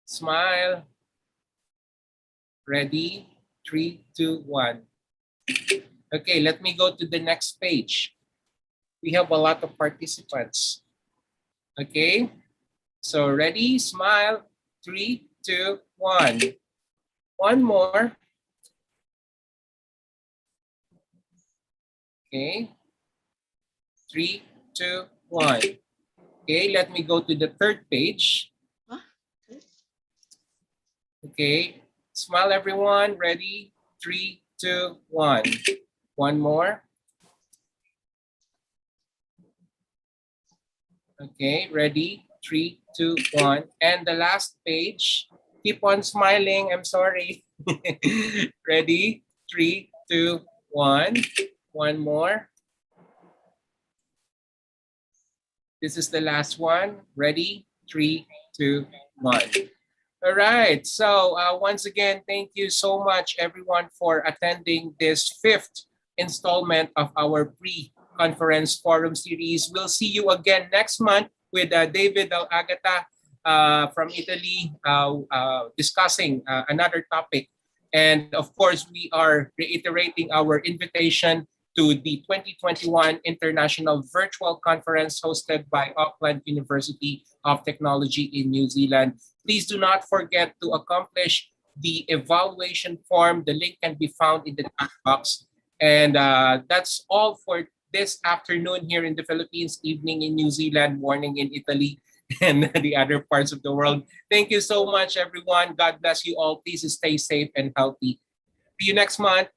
Smile. Ready? 3, 2, 1. Okay, let me go to the next page. We have a lot of participants. Okay, so ready? Smile. 3, 2, 1. One more. Okay. 3, 2, 1. Okay, let me go to the third page. Okay, smile everyone. Ready? 3, 2, 1. One more. Okay, ready? 3, 2, 1. And the last page. Keep on smiling. I'm sorry. Ready? 3, 2, 1. One more. This is the last one. Ready? 3, 2, 1. All right. So once again, thank you so much, everyone, for attending this 5th installment of our pre-conference forum series. We'll see you again next month with David Agata from Italy discussing another topic. And of course, we are reiterating our invitation to the 2021 International Virtual Conference hosted by Auckland University of Technology in New Zealand. Please do not forget to accomplish the evaluation form. The link can be found in the chat box. And that's all for this afternoon here in the Philippines, evening in New Zealand, morning in Italy, and the other parts of the world. Thank you so much, everyone. God bless you all. Please stay safe and healthy. See you next month.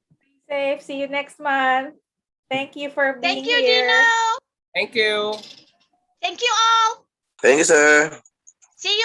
Safe. See you next month. Thank you for being here. Thank you, Gino. Thank you. Thank you all. Thank you, sir.